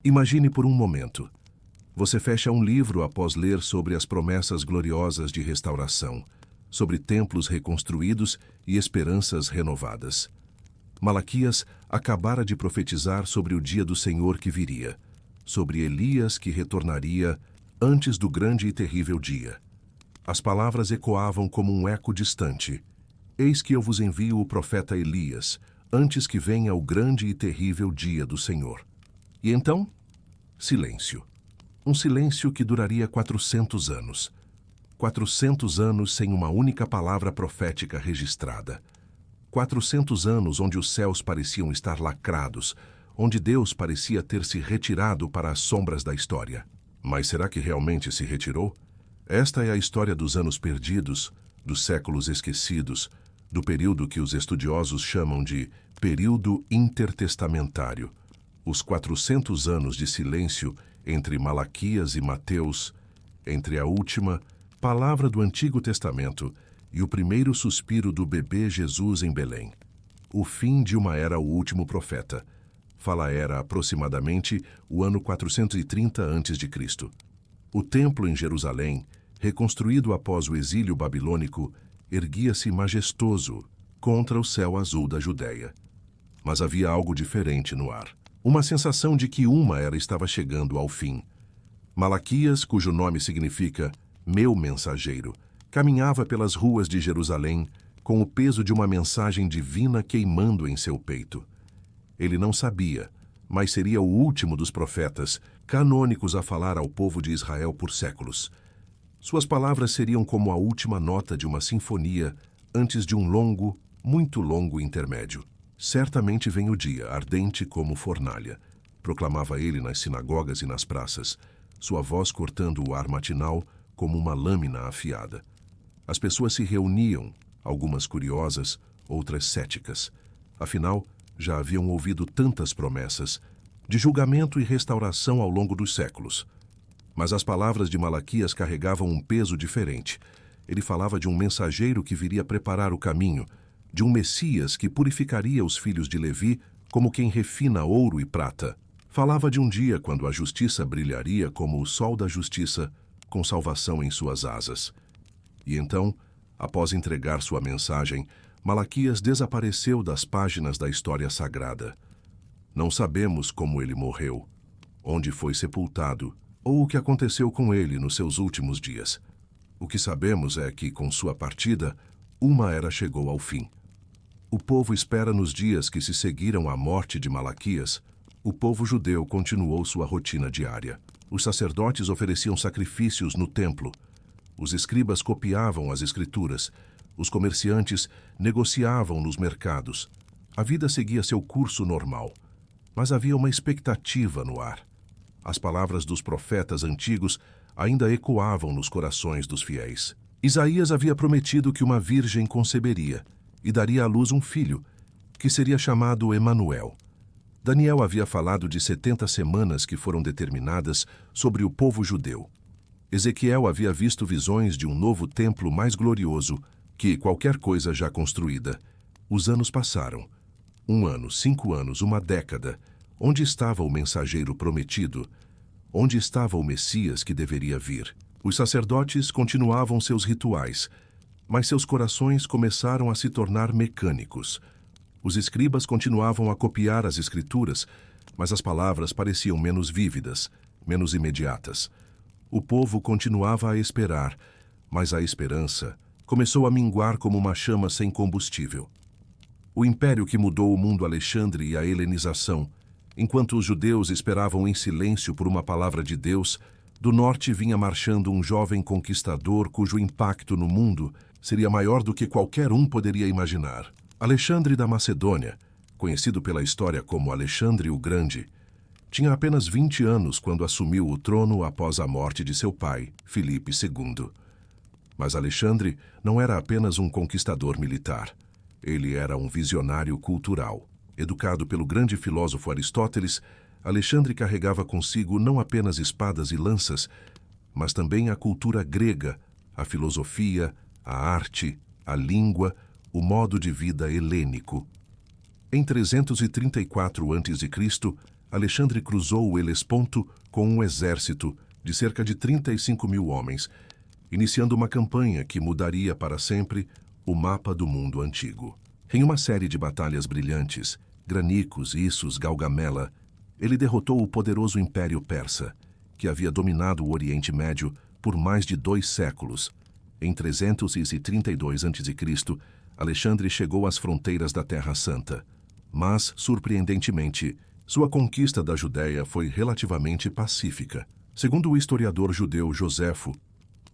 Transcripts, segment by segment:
Imagine por um momento. Você fecha um livro após ler sobre as promessas gloriosas de restauração, sobre templos reconstruídos e esperanças renovadas. Malaquias acabara de profetizar sobre o dia do Senhor que viria, sobre Elias que retornaria antes do grande e terrível dia. As palavras ecoavam como um eco distante. Eis que eu vos envio o profeta Elias, antes que venha o grande e terrível dia do Senhor. E então, silêncio. Um silêncio que duraria 400 anos. 400 anos sem uma única palavra profética registrada. 400 anos onde os céus pareciam estar lacrados, onde Deus parecia ter se retirado para as sombras da história. Mas será que realmente se retirou? Esta é a história dos anos perdidos, dos séculos esquecidos, do período que os estudiosos chamam de período intertestamentário. Os 400 anos de silêncio entre Malaquias e Mateus, entre a última palavra do Antigo Testamento e o primeiro suspiro do bebê Jesus em Belém. O fim de uma era o último profeta. Fala era aproximadamente o ano 430 a.C. O templo em Jerusalém, reconstruído após o exílio babilônico, erguia-se majestoso contra o céu azul da Judéia. Mas havia algo diferente no ar. Uma sensação de que uma era estava chegando ao fim. Malaquias, cujo nome significa meu mensageiro, caminhava pelas ruas de Jerusalém com o peso de uma mensagem divina queimando em seu peito. Ele não sabia, mas seria o último dos profetas, canônicos a falar ao povo de Israel por séculos. Suas palavras seriam como a última nota de uma sinfonia antes de um longo, muito longo intermédio. Certamente vem o dia, ardente como fornalha, proclamava ele nas sinagogas e nas praças, sua voz cortando o ar matinal como uma lâmina afiada. As pessoas se reuniam, algumas curiosas, outras céticas. Afinal, já haviam ouvido tantas promessas, de julgamento e restauração ao longo dos séculos. Mas as palavras de Malaquias carregavam um peso diferente. Ele falava de um mensageiro que viria preparar o caminho, de um Messias que purificaria os filhos de Levi como quem refina ouro e prata. Falava de um dia quando a justiça brilharia como o sol da justiça, com salvação em suas asas. E então, após entregar sua mensagem, Malaquias desapareceu das páginas da história sagrada. Não sabemos como ele morreu, onde foi sepultado, ou o que aconteceu com ele nos seus últimos dias. O que sabemos é que, com sua partida, uma era chegou ao fim. O povo espera nos dias que se seguiram à morte de Malaquias. O povo judeu continuou sua rotina diária. Os sacerdotes ofereciam sacrifícios no templo. Os escribas copiavam as escrituras. Os comerciantes negociavam nos mercados. A vida seguia seu curso normal. Mas havia uma expectativa no ar. As palavras dos profetas antigos ainda ecoavam nos corações dos fiéis. Isaías havia prometido que uma virgem conceberia e daria à luz um filho, que seria chamado Emanuel. Daniel havia falado de 70 semanas que foram determinadas sobre o povo judeu. Ezequiel havia visto visões de um novo templo mais glorioso que qualquer coisa já construída. Os anos passaram. 1 ano, 5 anos, uma década. Onde estava o mensageiro prometido? Onde estava o Messias que deveria vir? Os sacerdotes continuavam seus rituais, mas seus corações começaram a se tornar mecânicos. Os escribas continuavam a copiar as escrituras, mas as palavras pareciam menos vívidas, menos imediatas. O povo continuava a esperar, mas a esperança começou a minguar como uma chama sem combustível. O império que mudou o mundo Alexandre e a helenização, enquanto os judeus esperavam em silêncio por uma palavra de Deus, do norte vinha marchando um jovem conquistador cujo impacto no mundo seria maior do que qualquer um poderia imaginar. Alexandre da Macedônia, conhecido pela história como Alexandre o Grande, tinha apenas 20 anos quando assumiu o trono após a morte de seu pai, Filipe II. Mas Alexandre não era apenas um conquistador militar. Ele era um visionário cultural. Educado pelo grande filósofo Aristóteles, Alexandre carregava consigo não apenas espadas e lanças, mas também a cultura grega, a filosofia, a arte, a língua, o modo de vida helênico. Em 334 a.C., Alexandre cruzou o Helesponto com um exército de cerca de 35.000 homens, iniciando uma campanha que mudaria para sempre o mapa do mundo antigo. Em uma série de batalhas brilhantes, Granicos, Issus, Gaugamela, ele derrotou o poderoso Império Persa, que havia dominado o Oriente Médio por mais de 2 séculos. Em 332 a.C., Alexandre chegou às fronteiras da Terra Santa. Mas, surpreendentemente, sua conquista da Judéia foi relativamente pacífica. Segundo o historiador judeu Joséfo,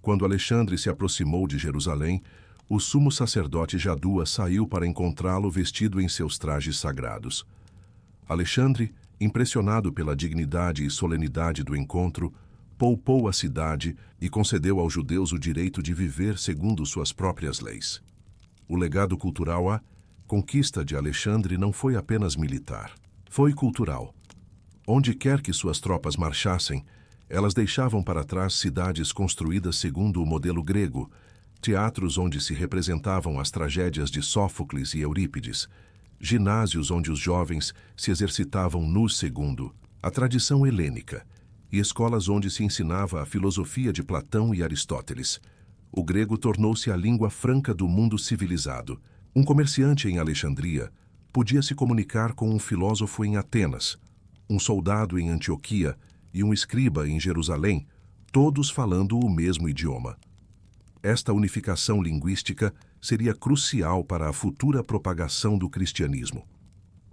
quando Alexandre se aproximou de Jerusalém, o sumo sacerdote Jadua saiu para encontrá-lo vestido em seus trajes sagrados. Alexandre, impressionado pela dignidade e solenidade do encontro, poupou a cidade e concedeu aos judeus o direito de viver segundo suas próprias leis. O legado cultural, a conquista de Alexandre não foi apenas militar, foi cultural. Onde quer que suas tropas marchassem, elas deixavam para trás cidades construídas segundo o modelo grego, teatros onde se representavam as tragédias de Sófocles e Eurípides, ginásios onde os jovens se exercitavam nus segundo a tradição helênica, e escolas onde se ensinava a filosofia de Platão e Aristóteles. O grego tornou-se a língua franca do mundo civilizado. Um comerciante em Alexandria podia se comunicar com um filósofo em Atenas, um soldado em Antioquia e um escriba em Jerusalém, todos falando o mesmo idioma. Esta unificação linguística seria crucial para a futura propagação do cristianismo.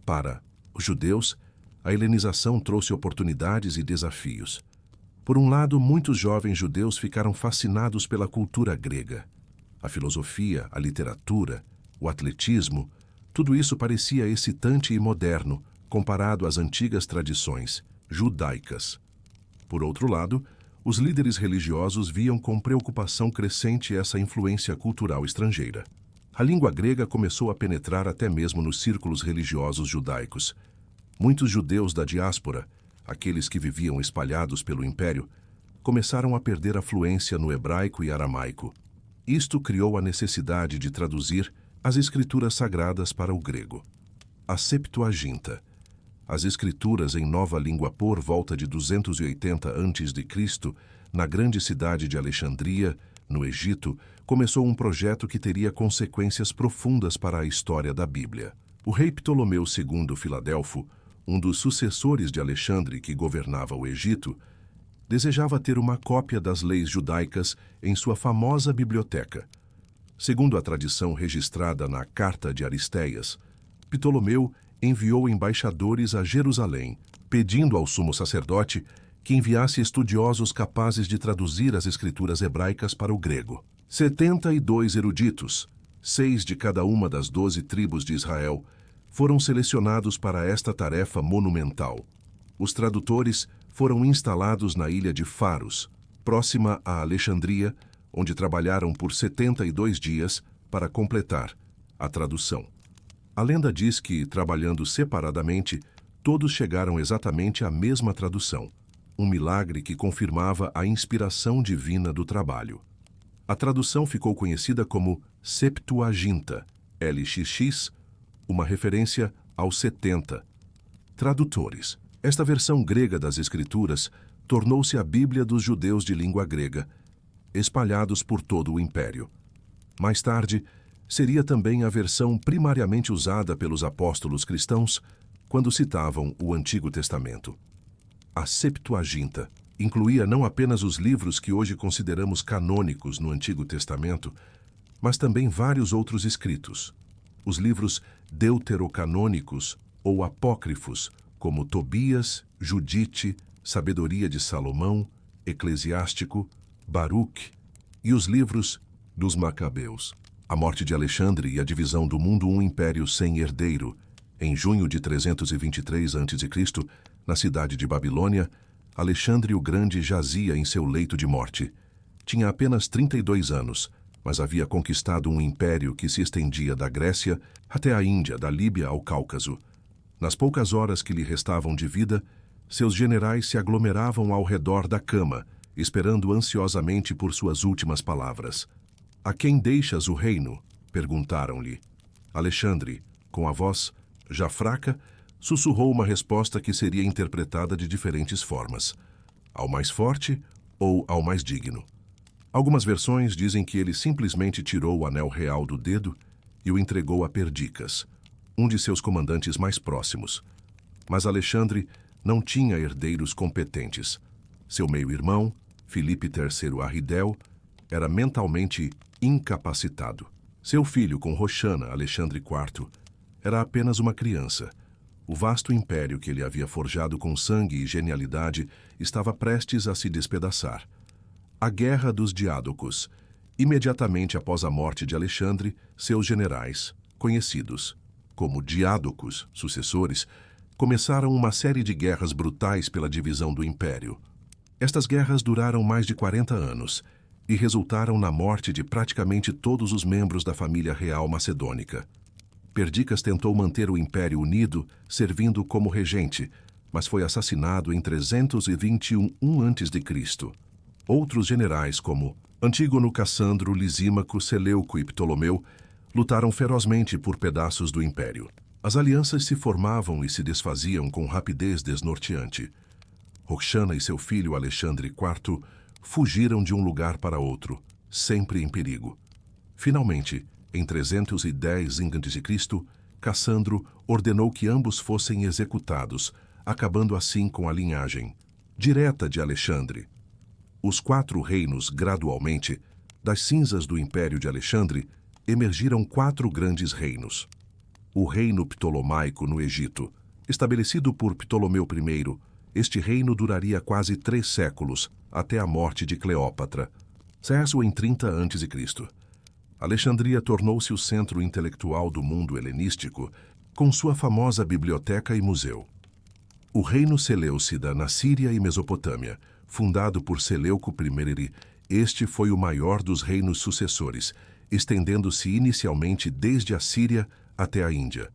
Para os judeus, a helenização trouxe oportunidades e desafios. Por um lado, muitos jovens judeus ficaram fascinados pela cultura grega. A filosofia, a literatura, o atletismo, tudo isso parecia excitante e moderno, comparado às antigas tradições judaicas. Por outro lado, os líderes religiosos viam com preocupação crescente essa influência cultural estrangeira. A língua grega começou a penetrar até mesmo nos círculos religiosos judaicos. Muitos judeus da diáspora, aqueles que viviam espalhados pelo império, começaram a perder a fluência no hebraico e aramaico. Isto criou a necessidade de traduzir as escrituras sagradas para o grego. A Septuaginta, as escrituras em nova língua por volta de 280 a.C., na grande cidade de Alexandria, no Egito, começou um projeto que teria consequências profundas para a história da Bíblia. O rei Ptolomeu II Filadelfo, um dos sucessores de Alexandre que governava o Egito, desejava ter uma cópia das leis judaicas em sua famosa biblioteca. Segundo a tradição registrada na Carta de Aristéias, Ptolomeu enviou embaixadores a Jerusalém, pedindo ao sumo sacerdote que enviasse estudiosos capazes de traduzir as escrituras hebraicas para o grego. 72 eruditos, 6 de cada uma das 12 tribos de Israel, foram selecionados para esta tarefa monumental. Os tradutores foram instalados na ilha de Faros, próxima a Alexandria, onde trabalharam por 72 dias para completar a tradução. A lenda diz que, trabalhando separadamente, todos chegaram exatamente à mesma tradução, um milagre que confirmava a inspiração divina do trabalho. A tradução ficou conhecida como Septuaginta, LXX, uma referência aos 70. Tradutores. Esta versão grega das Escrituras tornou-se a Bíblia dos judeus de língua grega, espalhados por todo o Império. Mais tarde, seria também a versão primariamente usada pelos apóstolos cristãos quando citavam o Antigo Testamento. A Septuaginta incluía não apenas os livros que hoje consideramos canônicos no Antigo Testamento, mas também vários outros escritos. Os livros deuterocanônicos ou apócrifos, como Tobias, Judite, Sabedoria de Salomão, Eclesiástico, Baruque e os livros dos Macabeus. A morte de Alexandre e a divisão do mundo um império sem herdeiro. Em junho de 323 a.C., na cidade de Babilônia, Alexandre o Grande jazia em seu leito de morte. Tinha apenas 32 anos, mas havia conquistado um império que se estendia da Grécia até a Índia, da Líbia ao Cáucaso. Nas poucas horas que lhe restavam de vida, seus generais se aglomeravam ao redor da cama, esperando ansiosamente por suas últimas palavras. "A quem deixas o reino?" perguntaram-lhe. Alexandre, com a voz já fraca, sussurrou uma resposta que seria interpretada de diferentes formas: ao mais forte ou ao mais digno. Algumas versões dizem que ele simplesmente tirou o anel real do dedo e o entregou a Perdicas, um de seus comandantes mais próximos. Mas Alexandre não tinha herdeiros competentes. Seu meio-irmão, Filipe III Arrideu, era mentalmente incapacitado. Seu filho com Roxana, Alexandre IV, era apenas uma criança. O vasto império que ele havia forjado com sangue e genialidade estava prestes a se despedaçar. A Guerra dos Diádocos. Imediatamente após a morte de Alexandre, seus generais, conhecidos como Diádocos, sucessores, começaram uma série de guerras brutais pela divisão do império. Estas guerras duraram mais de 40 anos e resultaram na morte de praticamente todos os membros da família real macedônica. Perdicas tentou manter o império unido, servindo como regente, mas foi assassinado em 321 a.C. Outros generais, como Antígono, Cassandro, Lisímaco, Seleuco e Ptolomeu, lutaram ferozmente por pedaços do império. As alianças se formavam e se desfaziam com rapidez desnorteante. Roxana e seu filho Alexandre IV fugiram de um lugar para outro, sempre em perigo. Finalmente, em 310 a.C., Cassandro ordenou que ambos fossem executados, acabando assim com a linhagem direta de Alexandre. Os 4 reinos, gradualmente, das cinzas do Império de Alexandre, emergiram 4 grandes reinos. O reino ptolomaico no Egito. Estabelecido por Ptolomeu I, este reino duraria quase 3 séculos, até a morte de Cleópatra. Cessou em 30 a.C. Alexandria tornou-se o centro intelectual do mundo helenístico, com sua famosa biblioteca e museu. O reino Seleucida na Síria e Mesopotâmia, fundado por Seleuco I, este foi o maior dos reinos sucessores, estendendo-se inicialmente desde a Síria até a Índia.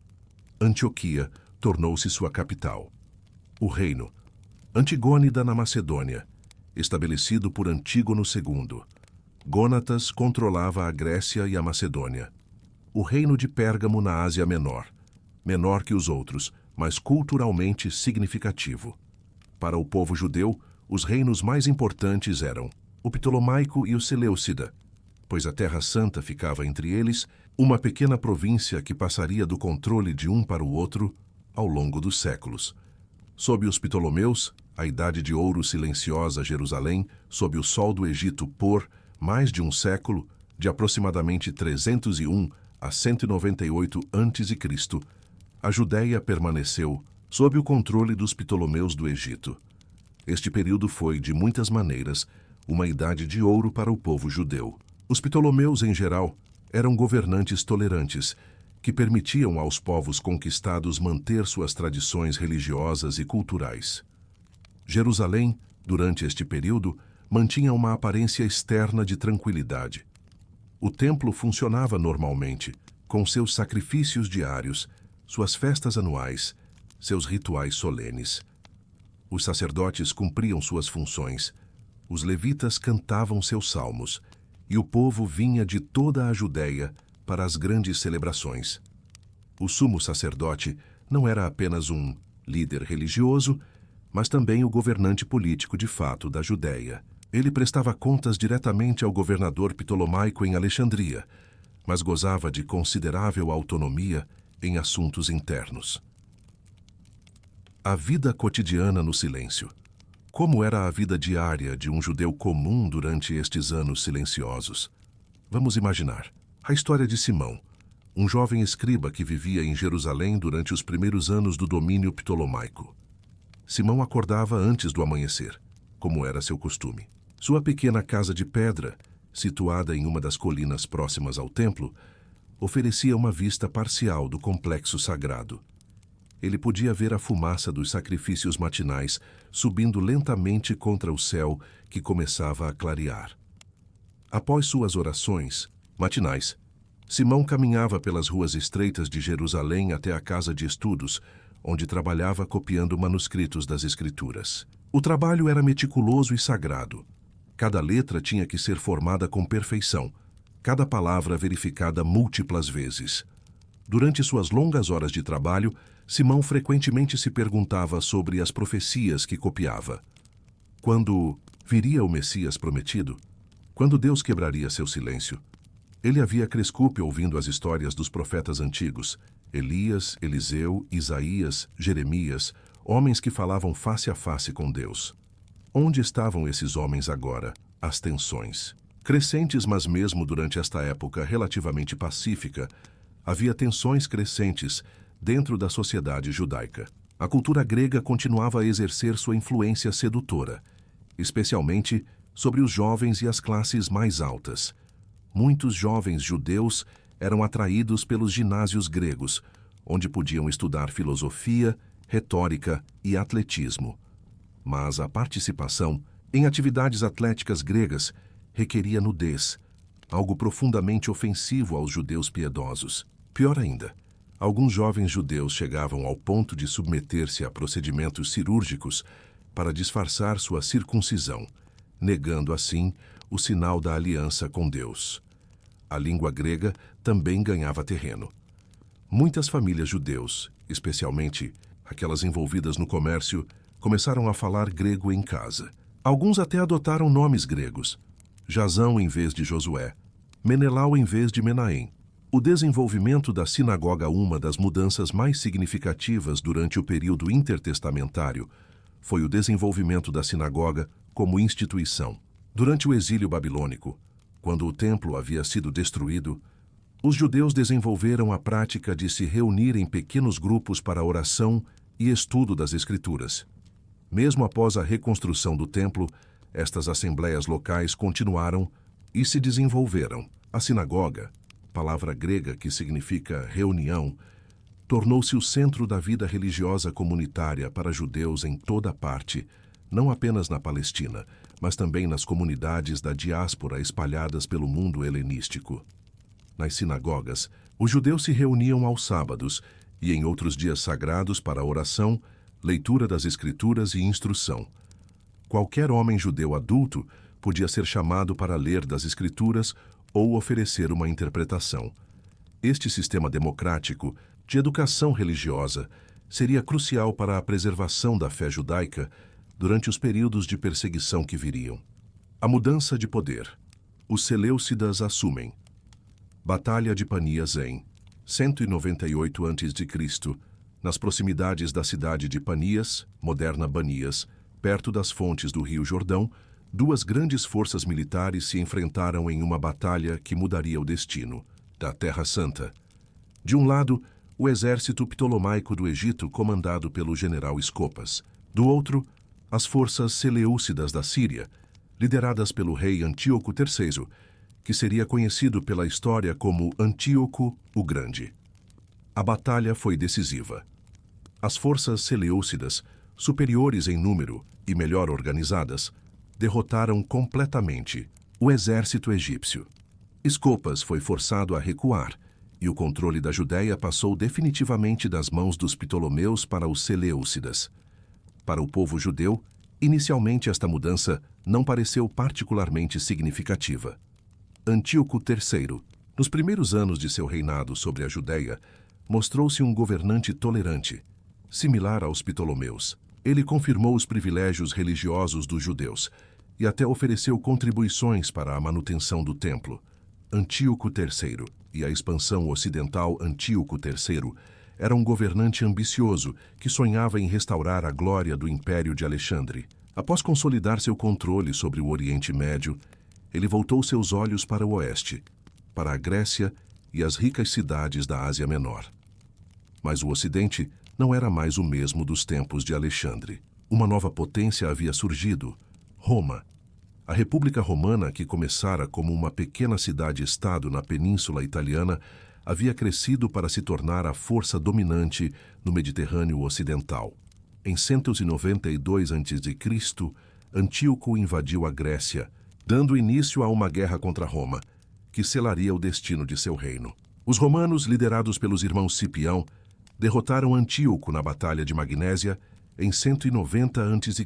Antioquia tornou-se sua capital. O reino Antigônida na Macedônia, estabelecido por Antígono II. Gônatas controlava a Grécia e a Macedônia. O reino de Pérgamo na Ásia Menor, menor que os outros, mas culturalmente significativo. Para o povo judeu, os reinos mais importantes eram o Ptolomaico e o Seleucida, pois a Terra Santa ficava entre eles, uma pequena província que passaria do controle de um para o outro ao longo dos séculos. Sob os Ptolomeus, a Idade de Ouro silenciosa Jerusalém, sob o sol do Egito por mais de um século, de aproximadamente 301 a 198 a.C., a Judéia permaneceu sob o controle dos Ptolomeus do Egito. Este período foi, de muitas maneiras, uma idade de ouro para o povo judeu. Os Ptolomeus, em geral, eram governantes tolerantes, que permitiam aos povos conquistados manter suas tradições religiosas e culturais. Jerusalém, durante este período, mantinha uma aparência externa de tranquilidade. O templo funcionava normalmente, com seus sacrifícios diários, suas festas anuais, seus rituais solenes. Os sacerdotes cumpriam suas funções, os levitas cantavam seus salmos, e o povo vinha de toda a Judéia para as grandes celebrações. O sumo sacerdote não era apenas um líder religioso, mas também o governante político de fato da Judéia. Ele prestava contas diretamente ao governador ptolomaico em Alexandria, mas gozava de considerável autonomia em assuntos internos. A vida cotidiana no silêncio. Como era a vida diária de um judeu comum durante estes anos silenciosos? Vamos imaginar a história de Simão, um jovem escriba que vivia em Jerusalém durante os primeiros anos do domínio ptolomaico. Simão acordava antes do amanhecer, como era seu costume. Sua pequena casa de pedra, situada em uma das colinas próximas ao templo, oferecia uma vista parcial do complexo sagrado. Ele podia ver a fumaça dos sacrifícios matinais subindo lentamente contra o céu que começava a clarear. Após suas orações matinais, Simão caminhava pelas ruas estreitas de Jerusalém até a casa de estudos, onde trabalhava copiando manuscritos das Escrituras. O trabalho era meticuloso e sagrado. Cada letra tinha que ser formada com perfeição, cada palavra verificada múltiplas vezes. Durante suas longas horas de trabalho, Simão frequentemente se perguntava sobre as profecias que copiava. Quando viria o Messias prometido? Quando Deus quebraria seu silêncio? Ele havia crescupe ouvindo as histórias dos profetas antigos, Elias, Eliseu, Isaías, Jeremias, homens que falavam face a face com Deus. Onde estavam esses homens agora? As tensões. Crescentes, mas mesmo durante esta época relativamente pacífica, havia tensões crescentes dentro da sociedade judaica. A cultura grega continuava a exercer sua influência sedutora, especialmente sobre os jovens e as classes mais altas. Muitos jovens judeus eram atraídos pelos ginásios gregos, onde podiam estudar filosofia, retórica e atletismo. Mas a participação em atividades atléticas gregas requeria nudez, algo profundamente ofensivo aos judeus piedosos. Pior ainda, alguns jovens judeus chegavam ao ponto de submeter-se a procedimentos cirúrgicos para disfarçar sua circuncisão, negando assim o sinal da aliança com Deus. A língua grega também ganhava terreno. Muitas famílias judeus, especialmente aquelas envolvidas no comércio, começaram a falar grego em casa. Alguns até adotaram nomes gregos: Jasão em vez de Josué, Menelau em vez de Menahem. O desenvolvimento da sinagoga, uma das mudanças mais significativas durante o período intertestamentário, foi o desenvolvimento da sinagoga como instituição. Durante o exílio babilônico, quando o templo havia sido destruído, os judeus desenvolveram a prática de se reunir em pequenos grupos para oração e estudo das Escrituras. Mesmo após a reconstrução do templo, estas assembleias locais continuaram e se desenvolveram. A sinagoga, palavra grega que significa reunião, tornou-se o centro da vida religiosa comunitária para judeus em toda parte, não apenas na Palestina, mas também nas comunidades da diáspora espalhadas pelo mundo helenístico. Nas sinagogas, os judeus se reuniam aos sábados e em outros dias sagrados para oração, leitura das Escrituras e instrução. Qualquer homem judeu adulto podia ser chamado para ler das Escrituras ou oferecer uma interpretação. Este sistema democrático de educação religiosa seria crucial para a preservação da fé judaica durante os períodos de perseguição que viriam. A mudança de poder. Os seleucidas assumem. Batalha de Panias em 198 a.C., nas proximidades da cidade de Panias, moderna Banias, perto das fontes do Rio Jordão, duas grandes forças militares se enfrentaram em uma batalha que mudaria o destino da Terra Santa. De um lado, o exército ptolomaico do Egito, comandado pelo general Escopas. Do outro, as forças seleucidas da Síria, lideradas pelo rei Antíoco III, que seria conhecido pela história como Antíoco o Grande. A batalha foi decisiva. As forças seleucidas, superiores em número e melhor organizadas, derrotaram completamente o exército egípcio. Escopas foi forçado a recuar, e o controle da Judéia passou definitivamente das mãos dos ptolomeus para os seleucidas. Para o povo judeu, inicialmente esta mudança não pareceu particularmente significativa. Antíoco III, nos primeiros anos de seu reinado sobre a Judéia, mostrou-se um governante tolerante, similar aos ptolomeus. Ele confirmou os privilégios religiosos dos judeus e até ofereceu contribuições para a manutenção do templo. Antíoco III e a expansão ocidental Antíoco III era um governante ambicioso que sonhava em restaurar a glória do Império de Alexandre. Após consolidar seu controle sobre o Oriente Médio, ele voltou seus olhos para o oeste, para a Grécia e as ricas cidades da Ásia Menor. Mas o Ocidente não era mais o mesmo dos tempos de Alexandre. Uma nova potência havia surgido: Roma. A República Romana, que começara como uma pequena cidade-estado na Península Italiana, havia crescido para se tornar a força dominante no Mediterrâneo Ocidental. Em 192 a.C., Antíoco invadiu a Grécia, dando início a uma guerra contra Roma, que selaria o destino de seu reino. Os romanos, liderados pelos irmãos Cipião, derrotaram Antíoco na Batalha de Magnésia em 190 a.C.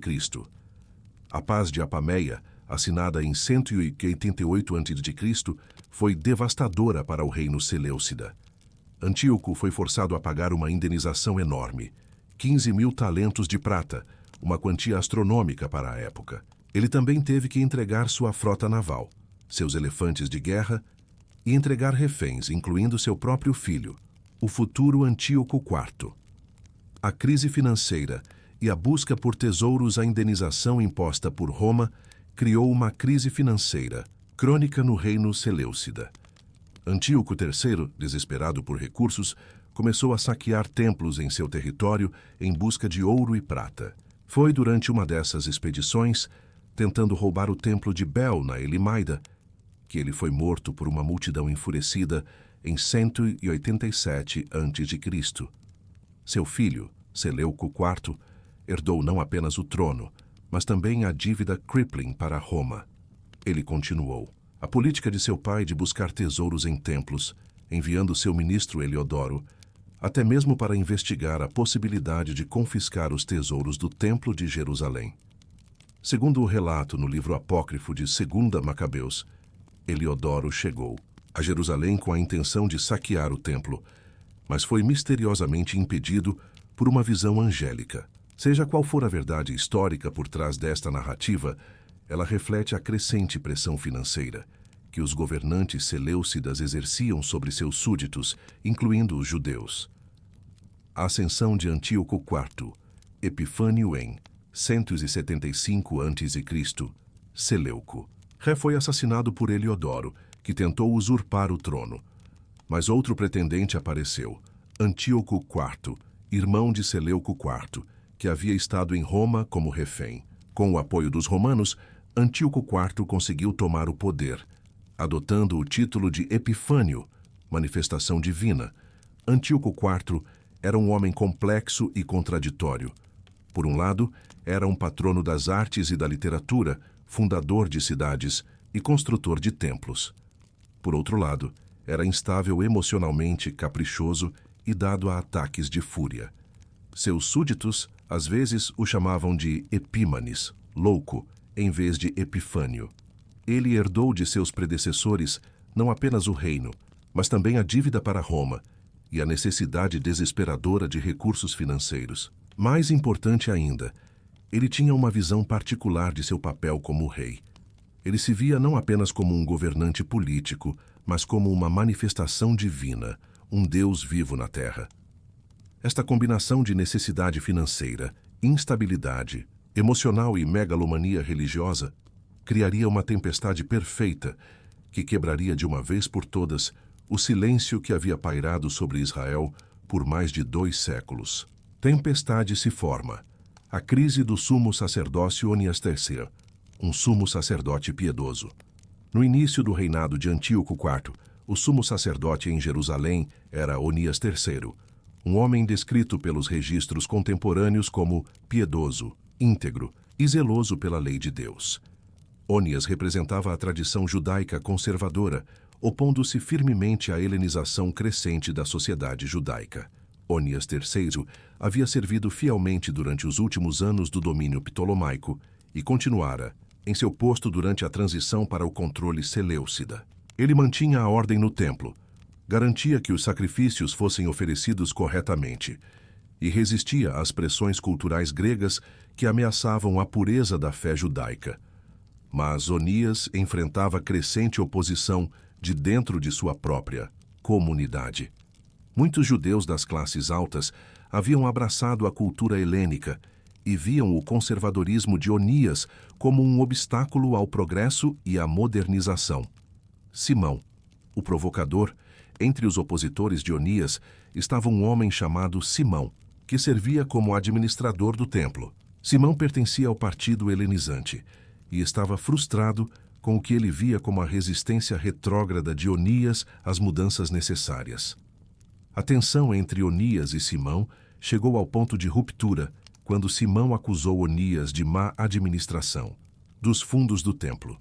A Paz de Apameia, assinada em 188 a.C., foi devastadora para o reino seleucida. Antíoco foi forçado a pagar uma indenização enorme, 15.000 talentos de prata, uma quantia astronômica para a época. Ele também teve que entregar sua frota naval, seus elefantes de guerra e entregar reféns, incluindo seu próprio filho, o futuro Antíoco IV. A crise financeira e a busca por tesouros, a indenização imposta por Roma, criou uma crise financeira crônica no reino Seleucida. Antíoco III, desesperado por recursos, começou a saquear templos em seu território em busca de ouro e prata. Foi durante uma dessas expedições, tentando roubar o templo de Bel, na Elimaida, que ele foi morto por uma multidão enfurecida em 187 a.C. Seu filho, Seleuco IV, herdou não apenas o trono, mas também a dívida crippling para Roma. Ele continuou a política de seu pai de buscar tesouros em templos, enviando seu ministro Heliodoro, até mesmo para investigar a possibilidade de confiscar os tesouros do Templo de Jerusalém. Segundo o relato no livro apócrifo de 2 Macabeus, Heliodoro chegou a Jerusalém com a intenção de saquear o templo, mas foi misteriosamente impedido por uma visão angélica. Seja qual for a verdade histórica por trás desta narrativa, ela reflete a crescente pressão financeira que os governantes seleucidas exerciam sobre seus súditos, incluindo os judeus. A ascensão de Antíoco IV, Epifânio em 175 a.C., Seleuco. Foi assassinado por Heliodoro, que tentou usurpar o trono. Mas outro pretendente apareceu, Antíoco IV, irmão de Seleuco IV, que havia estado em Roma como refém. Com o apoio dos romanos, Antíoco IV conseguiu tomar o poder, adotando o título de Epifânio, manifestação divina. Antíoco IV era um homem complexo e contraditório. Por um lado, era um patrono das artes e da literatura, fundador de cidades e construtor de templos. Por outro lado, era instável emocionalmente, caprichoso e dado a ataques de fúria. Seus súditos, às vezes, o chamavam de Epímanes, louco, em vez de Epifânio. Ele herdou de seus predecessores não apenas o reino, mas também a dívida para Roma e a necessidade desesperadora de recursos financeiros. Mais importante ainda, ele tinha uma visão particular de seu papel como rei. Ele se via não apenas como um governante político, mas como uma manifestação divina, um Deus vivo na terra. Esta combinação de necessidade financeira, instabilidade, emocional e megalomania religiosa criaria uma tempestade perfeita que quebraria de uma vez por todas o silêncio que havia pairado sobre Israel por mais de 2 séculos. Tempestade se forma. A crise do sumo sacerdócio Onias III, um sumo sacerdote piedoso. No início do reinado de Antíoco IV, o sumo sacerdote em Jerusalém era Onias III, um homem descrito pelos registros contemporâneos como piedoso, íntegro e zeloso pela lei de Deus. Onias representava a tradição judaica conservadora, opondo-se firmemente à helenização crescente da sociedade judaica. Onias III havia servido fielmente durante os últimos anos do domínio ptolomaico e continuara em seu posto durante a transição para o controle seleucida. Ele mantinha a ordem no templo, garantia que os sacrifícios fossem oferecidos corretamente e resistia às pressões culturais gregas que ameaçavam a pureza da fé judaica. Mas Onias enfrentava crescente oposição de dentro de sua própria comunidade. Muitos judeus das classes altas haviam abraçado a cultura helênica e viam o conservadorismo de Onias como um obstáculo ao progresso e à modernização. Simão, o provocador, entre os opositores de Onias estava um homem chamado Simão, que servia como administrador do templo. Simão pertencia ao partido helenizante e estava frustrado com o que ele via como a resistência retrógrada de Onias às mudanças necessárias. A tensão entre Onias e Simão chegou ao ponto de ruptura quando Simão acusou Onias de má administração dos fundos do templo.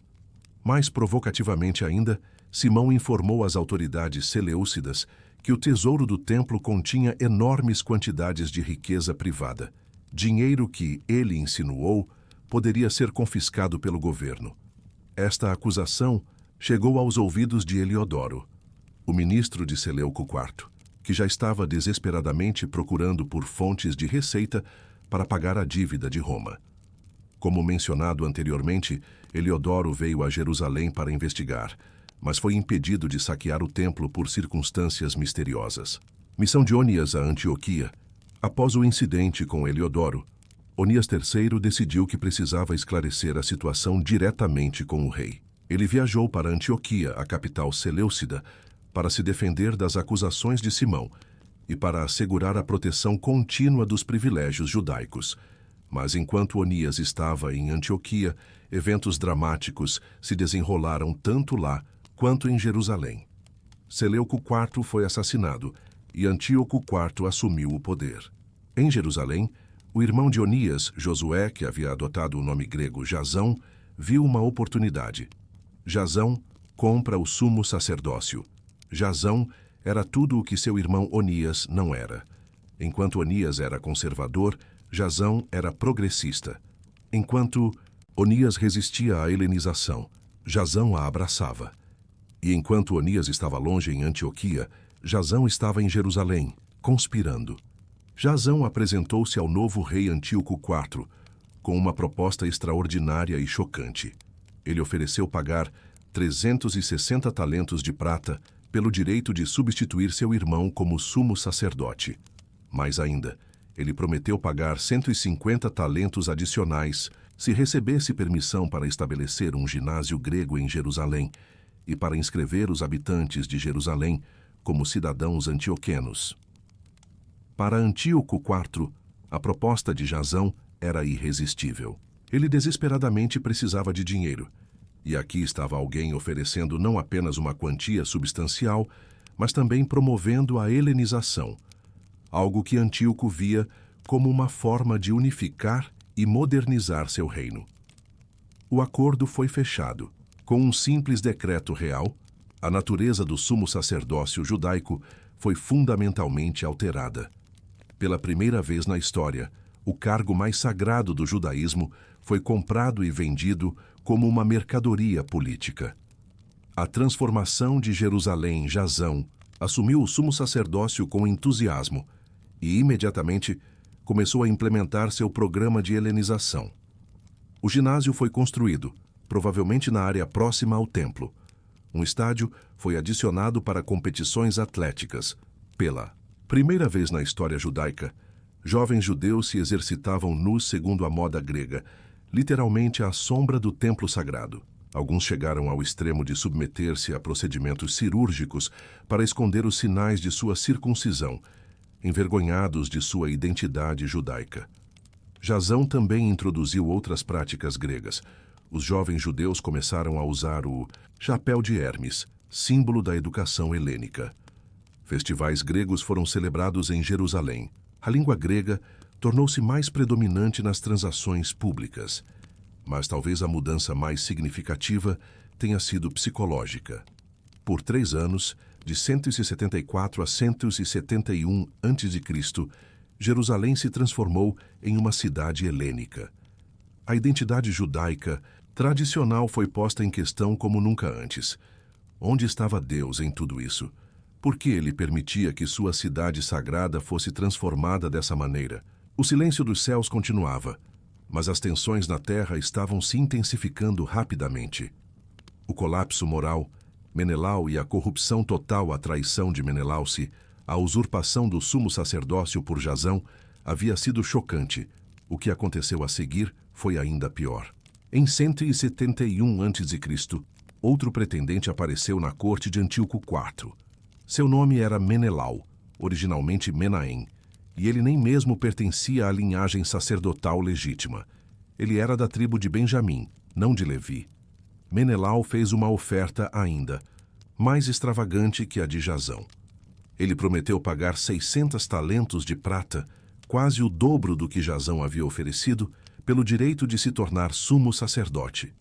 Mais provocativamente ainda, Simão informou às autoridades seleucidas que o tesouro do templo continha enormes quantidades de riqueza privada, dinheiro que, ele insinuou, poderia ser confiscado pelo governo. Esta acusação chegou aos ouvidos de Heliodoro, o ministro de Seleuco IV, que já estava desesperadamente procurando por fontes de receita para pagar a dívida de Roma. Como mencionado anteriormente, Heliodoro veio a Jerusalém para investigar, mas foi impedido de saquear o templo por circunstâncias misteriosas. Missão de Onias a Antioquia. Após o incidente com Heliodoro, Onias III decidiu que precisava esclarecer a situação diretamente com o rei. Ele viajou para Antioquia, a capital seleucida, para se defender das acusações de Simão e para assegurar a proteção contínua dos privilégios judaicos. Mas enquanto Onias estava em Antioquia, eventos dramáticos se desenrolaram tanto lá quanto em Jerusalém. Seleuco IV foi assassinado e Antíoco IV assumiu o poder. Em Jerusalém, o irmão de Onias, Josué, que havia adotado o nome grego Jasão, viu uma oportunidade. Jasão compra o sumo sacerdócio. Jasão era tudo o que seu irmão Onias não era. Enquanto Onias era conservador, Jasão era progressista. Enquanto Onias resistia à helenização, Jasão a abraçava. E enquanto Onias estava longe em Antioquia, Jasão estava em Jerusalém, conspirando. Jasão apresentou-se ao novo rei Antíoco IV com uma proposta extraordinária e chocante. Ele ofereceu pagar 360 talentos de prata pelo direito de substituir seu irmão como sumo sacerdote. Mais ainda, ele prometeu pagar 150 talentos adicionais se recebesse permissão para estabelecer um ginásio grego em Jerusalém e para inscrever os habitantes de Jerusalém como cidadãos antioquenos. Para Antíoco IV, a proposta de Jasão era irresistível. Ele desesperadamente precisava de dinheiro, e aqui estava alguém oferecendo não apenas uma quantia substancial, mas também promovendo a helenização, algo que Antíoco via como uma forma de unificar e modernizar seu reino. O acordo foi fechado. Com um simples decreto real, a natureza do sumo sacerdócio judaico foi fundamentalmente alterada. Pela primeira vez na história, o cargo mais sagrado do judaísmo foi comprado e vendido como uma mercadoria política. A transformação de Jerusalém, Jasão, assumiu o sumo sacerdócio com entusiasmo e, imediatamente, começou a implementar seu programa de helenização. O ginásio foi construído, provavelmente na área próxima ao templo. Um estádio foi adicionado para competições atléticas. Pela primeira vez na história judaica, jovens judeus se exercitavam nus segundo a moda grega, literalmente à sombra do templo sagrado. Alguns chegaram ao extremo de submeter-se a procedimentos cirúrgicos para esconder os sinais de sua circuncisão, envergonhados de sua identidade judaica. Jasão também introduziu outras práticas gregas. Os jovens judeus começaram a usar o chapéu de Hermes, símbolo da educação helênica. Festivais gregos foram celebrados em Jerusalém. A língua grega tornou-se mais predominante nas transações públicas. Mas talvez a mudança mais significativa tenha sido psicológica. Por 3 anos, de 174 a 171 a.C., Jerusalém se transformou em uma cidade helênica. A identidade judaica tradicional foi posta em questão como nunca antes. Onde estava Deus em tudo isso? Por que ele permitia que sua cidade sagrada fosse transformada dessa maneira? O silêncio dos céus continuava, mas as tensões na terra estavam se intensificando rapidamente. O colapso moral, Menelau e a corrupção total, a traição de Menelauce, a usurpação do sumo sacerdócio por Jasão, havia sido chocante. O que aconteceu a seguir foi ainda pior. Em 171 a.C., outro pretendente apareceu na corte de Antíoco IV. Seu nome era Menelau, originalmente Menahem, e ele nem mesmo pertencia à linhagem sacerdotal legítima. Ele era da tribo de Benjamim, não de Levi. Menelau fez uma oferta ainda, mais extravagante que a de Jasão. Ele prometeu pagar 600 talentos de prata, quase o dobro do que Jasão havia oferecido, pelo direito de se tornar sumo sacerdote.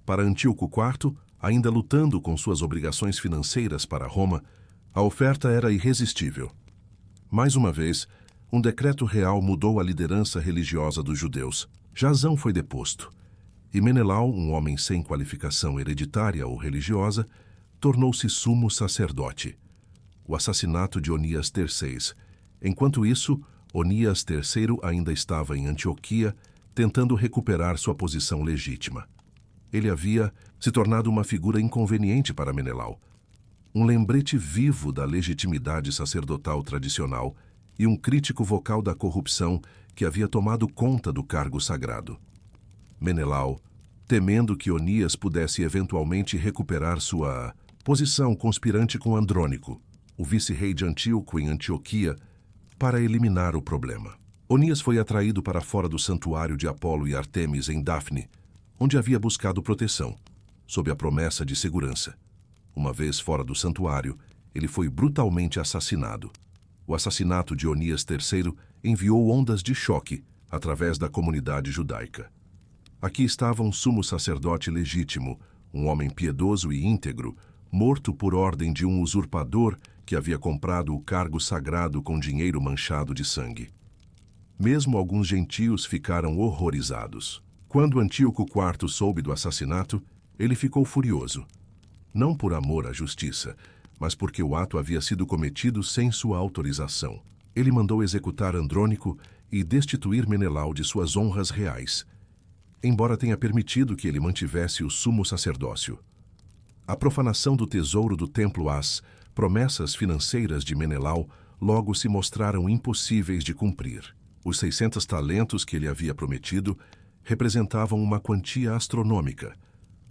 Para Antíoco IV, ainda lutando com suas obrigações financeiras para Roma, a oferta era irresistível. Mais uma vez, um decreto real mudou a liderança religiosa dos judeus. Jasão foi deposto, e Menelau, um homem sem qualificação hereditária ou religiosa, tornou-se sumo sacerdote. o assassinato de Onias III. Enquanto isso, Onias III ainda estava em Antioquia, tentando recuperar sua posição legítima. Ele havia se tornado uma figura inconveniente para Menelau, um lembrete vivo da legitimidade sacerdotal tradicional e um crítico vocal da corrupção que havia tomado conta do cargo sagrado. Menelau, temendo que Onias pudesse eventualmente recuperar sua posição conspirante com Andrônico, o vice-rei de Antíoco em Antioquia, para eliminar o problema. Onias foi atraído para fora do santuário de Apolo e Artemis em Dafne, onde havia buscado proteção, sob a promessa de segurança. Uma vez fora do santuário, ele foi brutalmente assassinado. O assassinato de Onias III enviou ondas de choque através da comunidade judaica. Aqui estava um sumo sacerdote legítimo, um homem piedoso e íntegro, morto por ordem de um usurpador que havia comprado o cargo sagrado com dinheiro manchado de sangue. Mesmo alguns gentios ficaram horrorizados. Quando Antíoco IV soube do assassinato, ele ficou furioso. Não por amor à justiça, mas porque o ato havia sido cometido sem sua autorização. Ele mandou executar Andrônico e destituir Menelau de suas honras reais, embora tenha permitido que ele mantivesse o sumo sacerdócio. A profanação do tesouro do templo, as promessas financeiras de Menelau logo se mostraram impossíveis de cumprir. Os 600 talentos que ele havia prometido representavam uma quantia astronômica,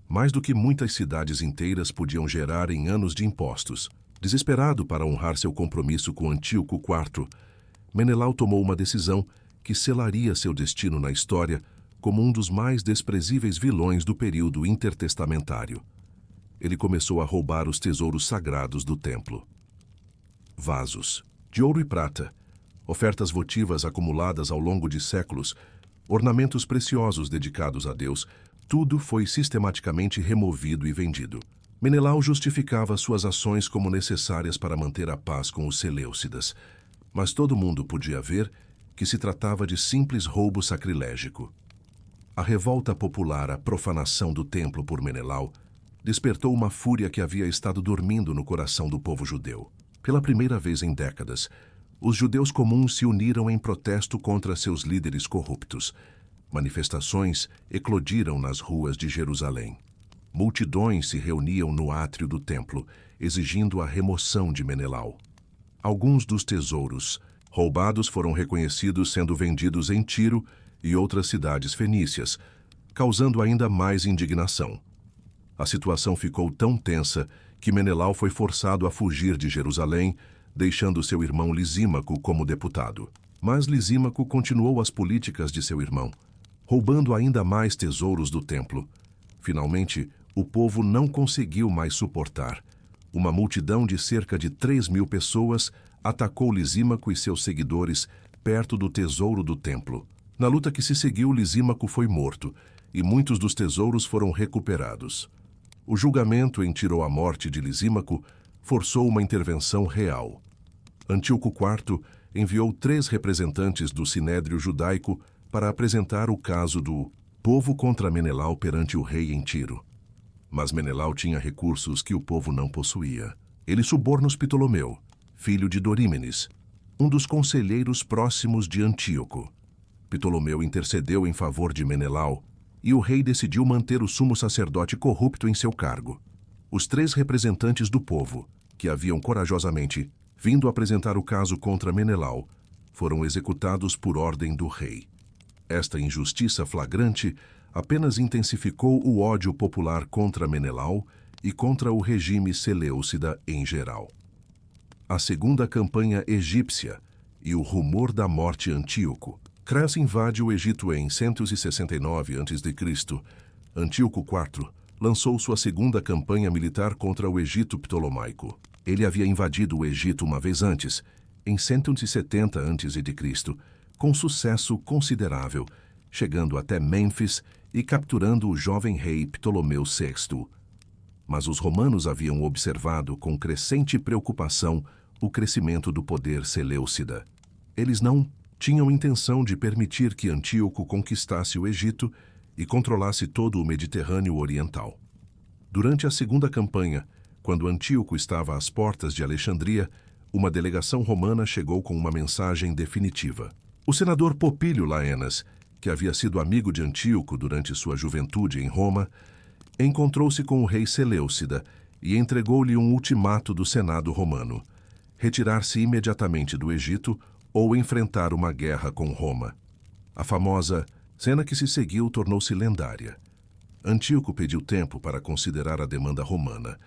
mais do que muitas cidades inteiras podiam gerar em anos de impostos. Desesperado para honrar seu compromisso com Antíoco IV, Menelau tomou uma decisão que selaria seu destino na história como um dos mais desprezíveis vilões do período intertestamentário. Ele começou a roubar os tesouros sagrados do templo. Vasos de ouro e prata, ofertas votivas acumuladas ao longo de séculos, ornamentos preciosos dedicados a Deus, tudo foi sistematicamente removido e vendido. Menelau justificava suas ações como necessárias para manter a paz com os seleucidas, mas todo mundo podia ver que se tratava de simples roubo sacrilégico. A revolta popular, a profanação do templo por Menelau, despertou uma fúria que havia estado dormindo no coração do povo judeu. Pela primeira vez em décadas, os judeus comuns se uniram em protesto contra seus líderes corruptos. Manifestações eclodiram nas ruas de Jerusalém. Multidões se reuniam no átrio do templo, exigindo a remoção de Menelau. Alguns dos tesouros roubados foram reconhecidos sendo vendidos em Tiro e outras cidades fenícias, causando ainda mais indignação. A situação ficou tão tensa que Menelau foi forçado a fugir de Jerusalém, deixando seu irmão Lisímaco como deputado. Mas Lisímaco continuou as políticas de seu irmão, roubando ainda mais tesouros do templo. Finalmente, o povo não conseguiu mais suportar. Uma multidão de cerca de 3.000 pessoas atacou Lisímaco e seus seguidores perto do tesouro do templo. Na luta que se seguiu, Lisímaco foi morto e muitos dos tesouros foram recuperados. O julgamento em Tiro à morte de Lisímaco forçou uma intervenção real. Antíoco IV enviou 3 representantes do Sinédrio judaico para apresentar o caso do povo contra Menelau perante o rei em Tiro. Mas Menelau tinha recursos que o povo não possuía. Ele subornou Ptolomeu, filho de Dorímenes, um dos conselheiros próximos de Antíoco. Ptolomeu intercedeu em favor de Menelau e o rei decidiu manter o sumo sacerdote corrupto em seu cargo. Os 3 representantes do povo, que haviam corajosamente vindo apresentar o caso contra Menelau, foram executados por ordem do rei. Esta injustiça flagrante apenas intensificou o ódio popular contra Menelau e contra o regime seleucida em geral. A segunda campanha egípcia e o rumor da morte de Antíoco. Cres invade o Egito em 169 a.C. Antíoco IV lançou sua segunda campanha militar contra o Egito ptolomaico. Ele havia invadido o Egito uma vez antes, em 170 a.C., com sucesso considerável, chegando até Mênfis e capturando o jovem rei Ptolomeu VI. Mas os romanos haviam observado com crescente preocupação o crescimento do poder seleucida. Eles não tinham intenção de permitir que Antíoco conquistasse o Egito e controlasse todo o Mediterrâneo Oriental. Durante a segunda campanha, quando Antíoco estava às portas de Alexandria, uma delegação romana chegou com uma mensagem definitiva. O senador Popílio Laenas, que havia sido amigo de Antíoco durante sua juventude em Roma, encontrou-se com o rei Seleucida e entregou-lhe um ultimato do Senado romano: retirar-se imediatamente do Egito ou enfrentar uma guerra com Roma. A famosa cena que se seguiu tornou-se lendária. Antíoco pediu tempo para considerar a demanda romana.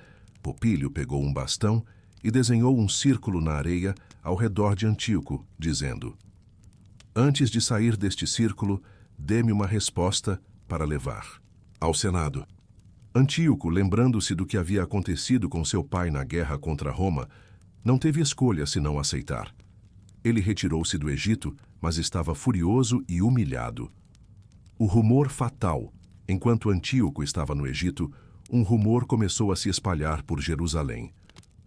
Popílio pegou um bastão e desenhou um círculo na areia ao redor de Antíoco, dizendo: antes de sair deste círculo, dê-me uma resposta para levar ao Senado. Antíoco, lembrando-se do que havia acontecido com seu pai na guerra contra Roma, não teve escolha senão aceitar. Ele retirou-se do Egito, mas estava furioso e humilhado. O rumor fatal. Enquanto Antíoco estava no Egito, um rumor começou a se espalhar por Jerusalém.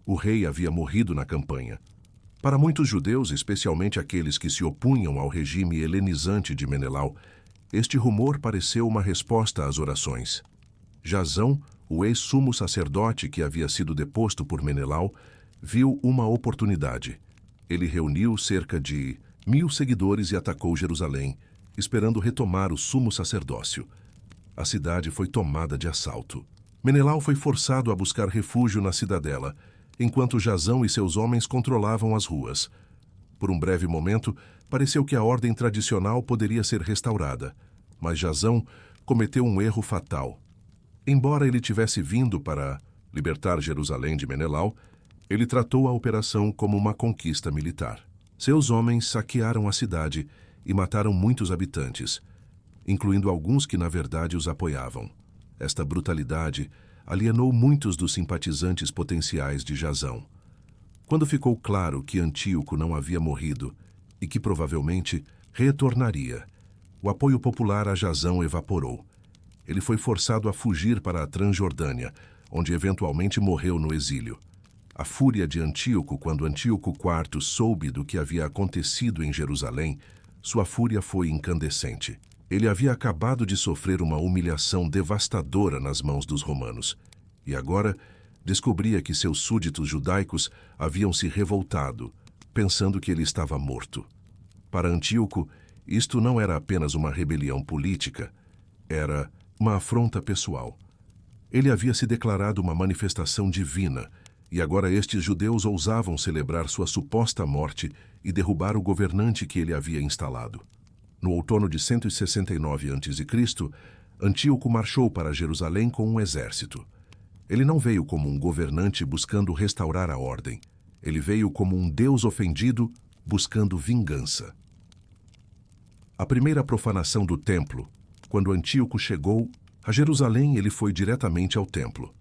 O rei havia morrido na campanha. Para muitos judeus, especialmente aqueles que se opunham ao regime helenizante de Menelau, este rumor pareceu uma resposta às orações. Jasão, o ex-sumo sacerdote que havia sido deposto por Menelau, viu uma oportunidade. Ele reuniu cerca de 1000 seguidores e atacou Jerusalém, esperando retomar o sumo sacerdócio. A cidade foi tomada de assalto. Menelau foi forçado a buscar refúgio na cidadela, enquanto Jasão e seus homens controlavam as ruas. Por um breve momento, pareceu que a ordem tradicional poderia ser restaurada, mas Jasão cometeu um erro fatal. Embora ele tivesse vindo para libertar Jerusalém de Menelau, ele tratou a operação como uma conquista militar. Seus homens saquearam a cidade e mataram muitos habitantes, incluindo alguns que na verdade os apoiavam. Esta brutalidade alienou muitos dos simpatizantes potenciais de Jasão. Quando ficou claro que Antíoco não havia morrido e que provavelmente retornaria, o apoio popular a Jasão evaporou. Ele foi forçado a fugir para a Transjordânia, onde eventualmente morreu no exílio. A fúria de Antíoco, quando Antíoco IV soube do que havia acontecido em Jerusalém, sua fúria foi incandescente. Ele havia acabado de sofrer uma humilhação devastadora nas mãos dos romanos, e agora descobria que seus súditos judaicos haviam se revoltado, pensando que ele estava morto. Para Antíoco, isto não era apenas uma rebelião política, era uma afronta pessoal. Ele havia se declarado uma manifestação divina, e agora estes judeus ousavam celebrar sua suposta morte e derrubar o governante que ele havia instalado. No outono de 169 a.C., Antíoco marchou para Jerusalém com um exército. Ele não veio como um governante buscando restaurar a ordem. Ele veio como um Deus ofendido buscando vingança. A primeira profanação do templo. Quando Antíoco chegou a Jerusalém, ele foi diretamente ao templo.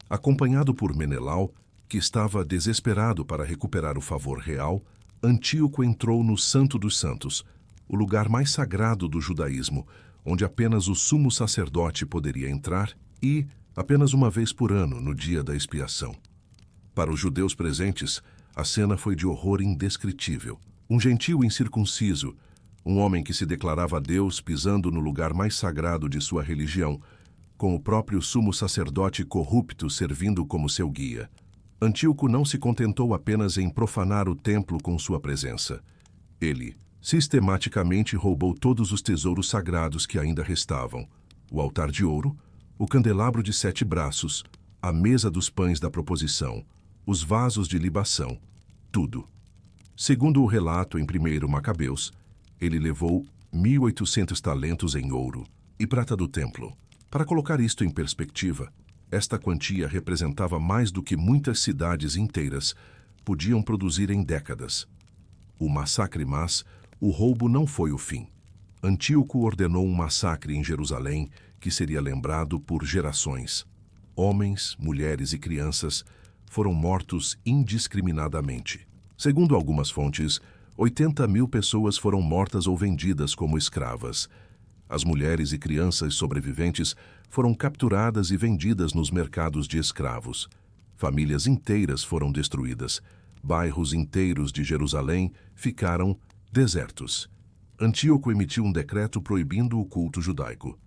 Acompanhado por Menelau, que estava desesperado para recuperar o favor real, Antíoco entrou no Santo dos Santos, o lugar mais sagrado do judaísmo, onde apenas o sumo sacerdote poderia entrar e, apenas uma vez por ano, no dia da expiação. Para os judeus presentes, a cena foi de horror indescritível. Um gentio incircunciso, um homem que se declarava Deus pisando no lugar mais sagrado de sua religião, com o próprio sumo sacerdote corrupto servindo como seu guia. Antíoco não se contentou apenas em profanar o templo com sua presença. Ele sistematicamente roubou todos os tesouros sagrados que ainda restavam: o altar de ouro, o candelabro de 7 braços, a mesa dos pães da proposição, os vasos de libação, tudo. Segundo o relato em 1 Macabeus, ele levou 1.800 talentos em ouro e prata do templo. Para colocar isto em perspectiva, esta quantia representava mais do que muitas cidades inteiras podiam produzir em décadas. Mas o roubo não foi o fim. Antíoco ordenou um massacre em Jerusalém que seria lembrado por gerações. Homens, mulheres e crianças foram mortos indiscriminadamente. Segundo algumas fontes, 80.000 pessoas foram mortas ou vendidas como escravas. As mulheres e crianças sobreviventes foram capturadas e vendidas nos mercados de escravos. Famílias inteiras foram destruídas. Bairros inteiros de Jerusalém ficaram desertos. Antíoco emitiu um decreto proibindo o culto judaico.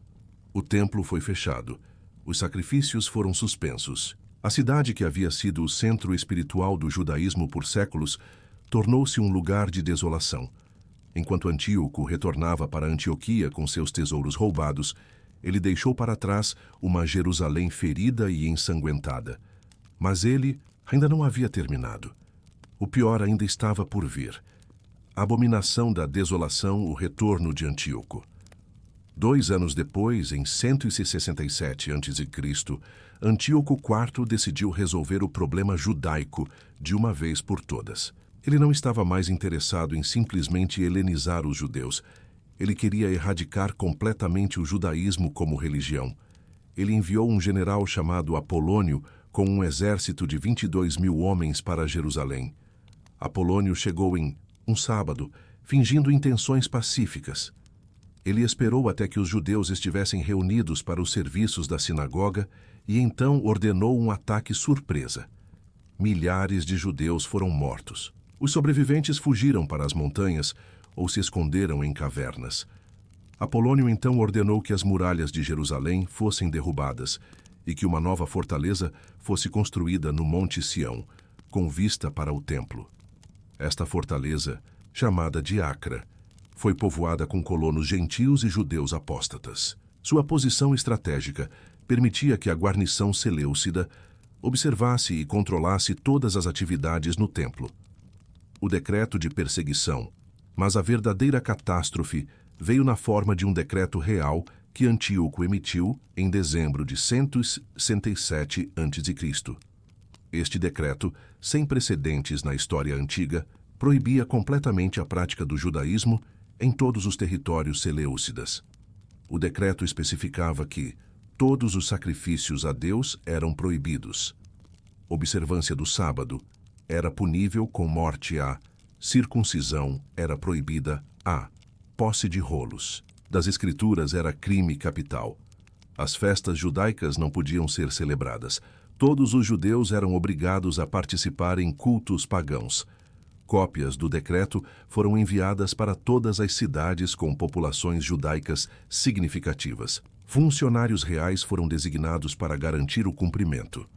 O templo foi fechado. Os sacrifícios foram suspensos. A cidade, que havia sido o centro espiritual do judaísmo por séculos, tornou-se um lugar de desolação. Enquanto Antíoco retornava para Antioquia com seus tesouros roubados, ele deixou para trás uma Jerusalém ferida e ensanguentada. Mas ele ainda não havia terminado. O pior ainda estava por vir. A abominação da desolação, o retorno de Antíoco. 2 anos depois, em 167 a.C., Antíoco IV decidiu resolver o problema judaico de uma vez por todas. Ele não estava mais interessado em simplesmente helenizar os judeus. Ele queria erradicar completamente o judaísmo como religião. Ele enviou um general chamado Apolônio com um exército de 22.000 homens para Jerusalém. Apolônio chegou em um sábado, fingindo intenções pacíficas. Ele esperou até que os judeus estivessem reunidos para os serviços da sinagoga e então ordenou um ataque surpresa. Milhares de judeus foram mortos. Os sobreviventes fugiram para as montanhas ou se esconderam em cavernas. Apolônio então ordenou que as muralhas de Jerusalém fossem derrubadas e que uma nova fortaleza fosse construída no Monte Sião, com vista para o templo. Esta fortaleza, chamada de Acra, foi povoada com colonos gentios e judeus apóstatas. Sua posição estratégica permitia que a guarnição seleucida observasse e controlasse todas as atividades no templo. O decreto de perseguição, mas a verdadeira catástrofe veio na forma de um decreto real que Antíoco emitiu em dezembro de 167 a.C. Este decreto, sem precedentes na história antiga, proibia completamente a prática do judaísmo em todos os territórios seleucidas. O decreto especificava que todos os sacrifícios a Deus eram proibidos. Observância do sábado era punível com morte. A circuncisão era proibida. A posse de rolos das escrituras era crime capital. As festas judaicas não podiam ser celebradas. Todos os judeus eram obrigados a participar em cultos pagãos. Cópias do decreto foram enviadas para todas as cidades com populações judaicas significativas. Funcionários reais foram designados para garantir o cumprimento.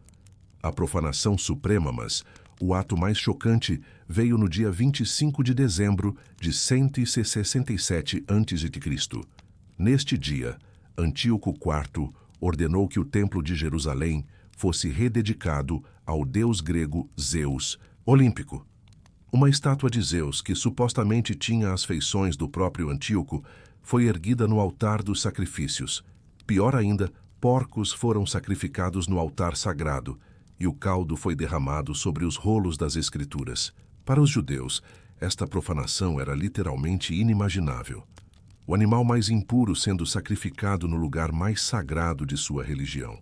A profanação suprema, mas o ato mais chocante veio no dia 25 de dezembro de 167 a.C. Neste dia, Antíoco IV ordenou que o templo de Jerusalém fosse rededicado ao deus grego Zeus, olímpico. Uma estátua de Zeus, que supostamente tinha as feições do próprio Antíoco, foi erguida no altar dos sacrifícios. Pior ainda, porcos foram sacrificados no altar sagrado, e o caldo foi derramado sobre os rolos das escrituras. Para os judeus, esta profanação era literalmente inimaginável. O animal mais impuro sendo sacrificado no lugar mais sagrado de sua religião.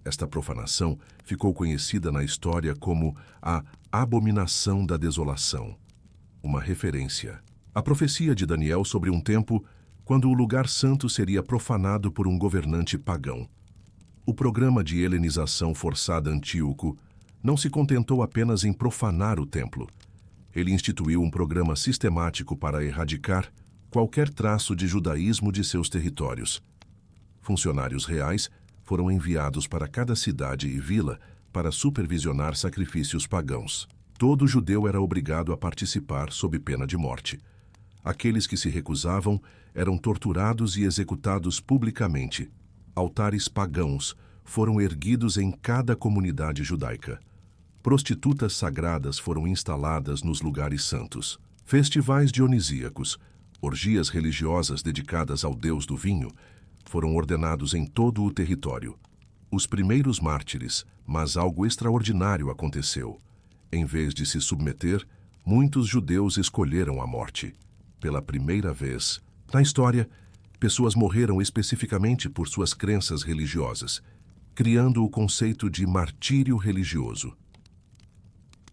Esta profanação ficou conhecida na história como a Abominação da Desolação, uma referência à profecia de Daniel sobre um tempo quando o lugar santo seria profanado por um governante pagão. O programa de helenização forçada Antíoco não se contentou apenas em profanar o templo. Ele instituiu um programa sistemático para erradicar qualquer traço de judaísmo de seus territórios. Funcionários reais foram enviados para cada cidade e vila para supervisionar sacrifícios pagãos. Todo judeu era obrigado a participar sob pena de morte. Aqueles que se recusavam eram torturados e executados publicamente. Altares pagãos foram erguidos em cada comunidade judaica. Prostitutas sagradas foram instaladas nos lugares santos. Festivais dionisíacos, orgias religiosas dedicadas ao deus do vinho, foram ordenados em todo o território. Os primeiros mártires, mas algo extraordinário aconteceu. Em vez de se submeter, muitos judeus escolheram a morte. Pela primeira vez na história, pessoas morreram especificamente por suas crenças religiosas, criando o conceito de martírio religioso.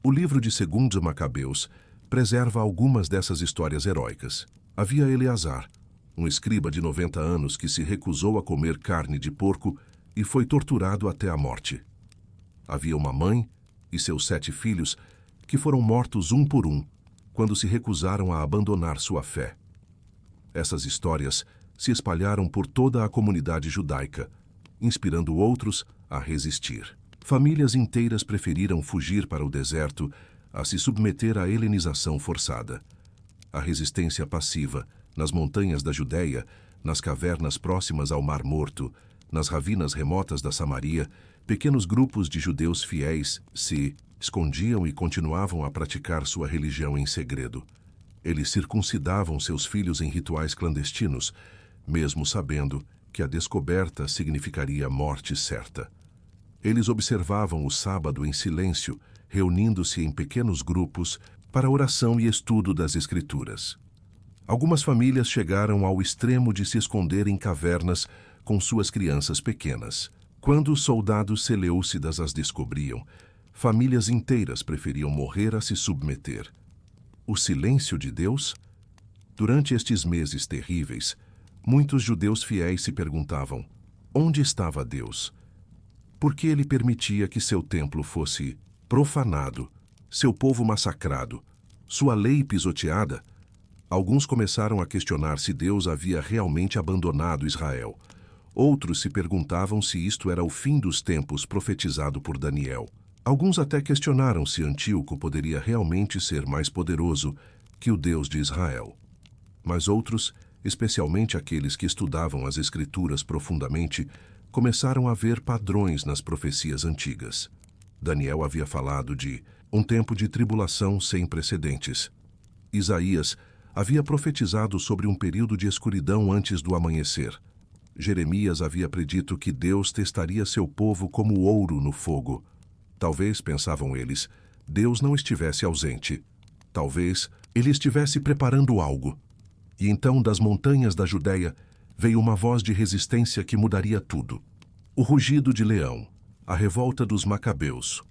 O livro de 2 Macabeus preserva algumas dessas histórias heróicas. Havia Eleazar, um escriba de 90 anos que se recusou a comer carne de porco e foi torturado até a morte. Havia uma mãe e seus 7 filhos que foram mortos um por um quando se recusaram a abandonar sua fé. Essas histórias se espalharam por toda a comunidade judaica, inspirando outros a resistir. Famílias inteiras preferiram fugir para o deserto a se submeter à helenização forçada. A resistência passiva, nas montanhas da Judéia, nas cavernas próximas ao Mar Morto, nas ravinas remotas da Samaria, pequenos grupos de judeus fiéis se escondiam e continuavam a praticar sua religião em segredo. Eles circuncidavam seus filhos em rituais clandestinos, mesmo sabendo que a descoberta significaria morte certa. Eles observavam o sábado em silêncio, reunindo-se em pequenos grupos para oração e estudo das Escrituras. Algumas famílias chegaram ao extremo de se esconder em cavernas com suas crianças pequenas. Quando os soldados seleucidas as descobriam, famílias inteiras preferiam morrer a se submeter. O silêncio de Deus? Durante estes meses terríveis, muitos judeus fiéis se perguntavam: onde estava Deus? Por que ele permitia que seu templo fosse profanado, seu povo massacrado, sua lei pisoteada? Alguns começaram a questionar se Deus havia realmente abandonado Israel. Outros se perguntavam se isto era o fim dos tempos profetizado por Daniel. Alguns até questionaram se Antíoco poderia realmente ser mais poderoso que o Deus de Israel. Mas outros, especialmente aqueles que estudavam as Escrituras profundamente, começaram a ver padrões nas profecias antigas. Daniel havia falado de um tempo de tribulação sem precedentes. Isaías havia profetizado sobre um período de escuridão antes do amanhecer. Jeremias havia predito que Deus testaria seu povo como ouro no fogo. Talvez, pensavam eles, Deus não estivesse ausente. Talvez ele estivesse preparando algo. E então, das montanhas da Judéia, veio uma voz de resistência que mudaria tudo. O rugido de leão, a revolta dos Macabeus.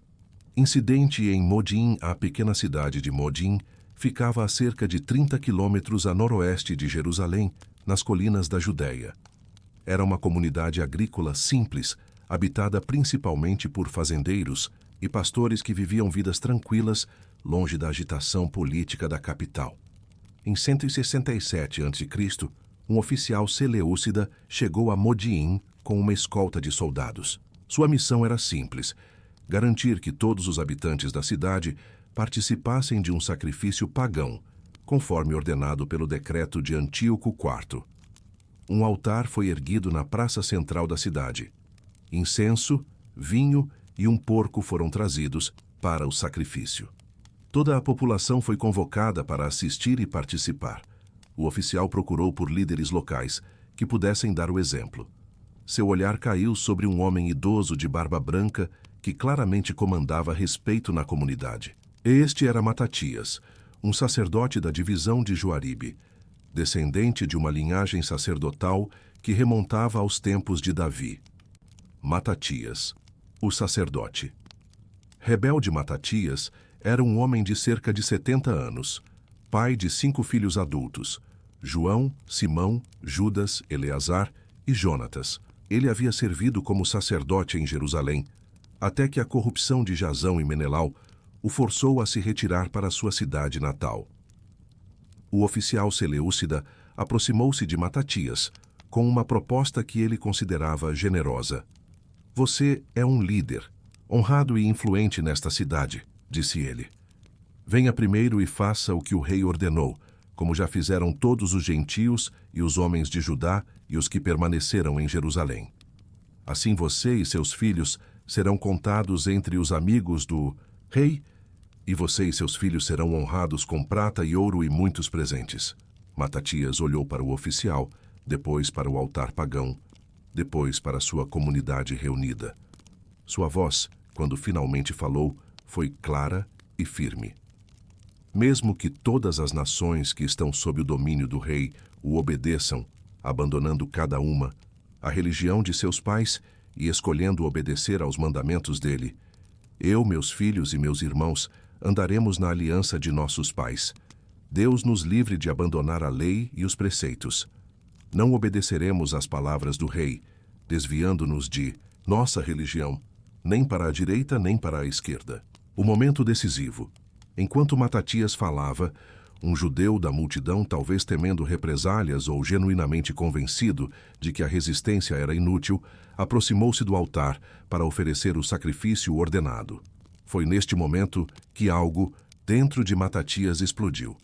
Incidente em Modim, a pequena cidade de Modim, ficava a cerca de 30 quilômetros a noroeste de Jerusalém, nas colinas da Judéia. Era uma comunidade agrícola simples, habitada principalmente por fazendeiros e pastores que viviam vidas tranquilas, longe da agitação política da capital. Em 167 a.C., um oficial seleucida chegou a Modim com uma escolta de soldados. Sua missão era simples: garantir que todos os habitantes da cidade participassem de um sacrifício pagão, conforme ordenado pelo decreto de Antíoco IV. Um altar foi erguido na praça central da cidade. Incenso, vinho e um porco foram trazidos para o sacrifício. Toda a população foi convocada para assistir e participar. O oficial procurou por líderes locais que pudessem dar o exemplo. Seu olhar caiu sobre um homem idoso de barba branca que claramente comandava respeito na comunidade. Este era Matatias, um sacerdote da divisão de Joaribe, descendente de uma linhagem sacerdotal que remontava aos tempos de Davi. Matatias, o sacerdote. Rebelde Matatias era um homem de cerca de 70 anos, pai de 5 filhos adultos: João, Simão, Judas, Eleazar e Jonatas. Ele havia servido como sacerdote em Jerusalém, até que a corrupção de Jasão e Menelau o forçou a se retirar para sua cidade natal. O oficial seleucida aproximou-se de Matatias com uma proposta que ele considerava generosa. Você é um líder, honrado e influente nesta cidade, disse ele. Venha primeiro e faça o que o rei ordenou, como já fizeram todos os gentios e os homens de Judá e os que permaneceram em Jerusalém. Assim você e seus filhos serão contados entre os amigos do rei, e você e seus filhos serão honrados com prata e ouro e muitos presentes. Matatias olhou para o oficial, depois para o altar pagão, depois para sua comunidade reunida. Sua voz, quando finalmente falou, foi clara e firme. Mesmo que todas as nações que estão sob o domínio do rei o obedeçam, abandonando cada uma a religião de seus pais e escolhendo obedecer aos mandamentos dele, eu, meus filhos e meus irmãos, andaremos na aliança de nossos pais. Deus nos livre de abandonar a lei e os preceitos. Não obedeceremos às palavras do rei, desviando-nos de nossa religião, nem para a direita nem para a esquerda. O momento decisivo. Enquanto Matatias falava, Um judeu da multidão, talvez temendo represálias ou genuinamente convencido de que a resistência era inútil, aproximou-se do altar para oferecer o sacrifício ordenado. Foi neste momento que algo dentro de Matatias explodiu.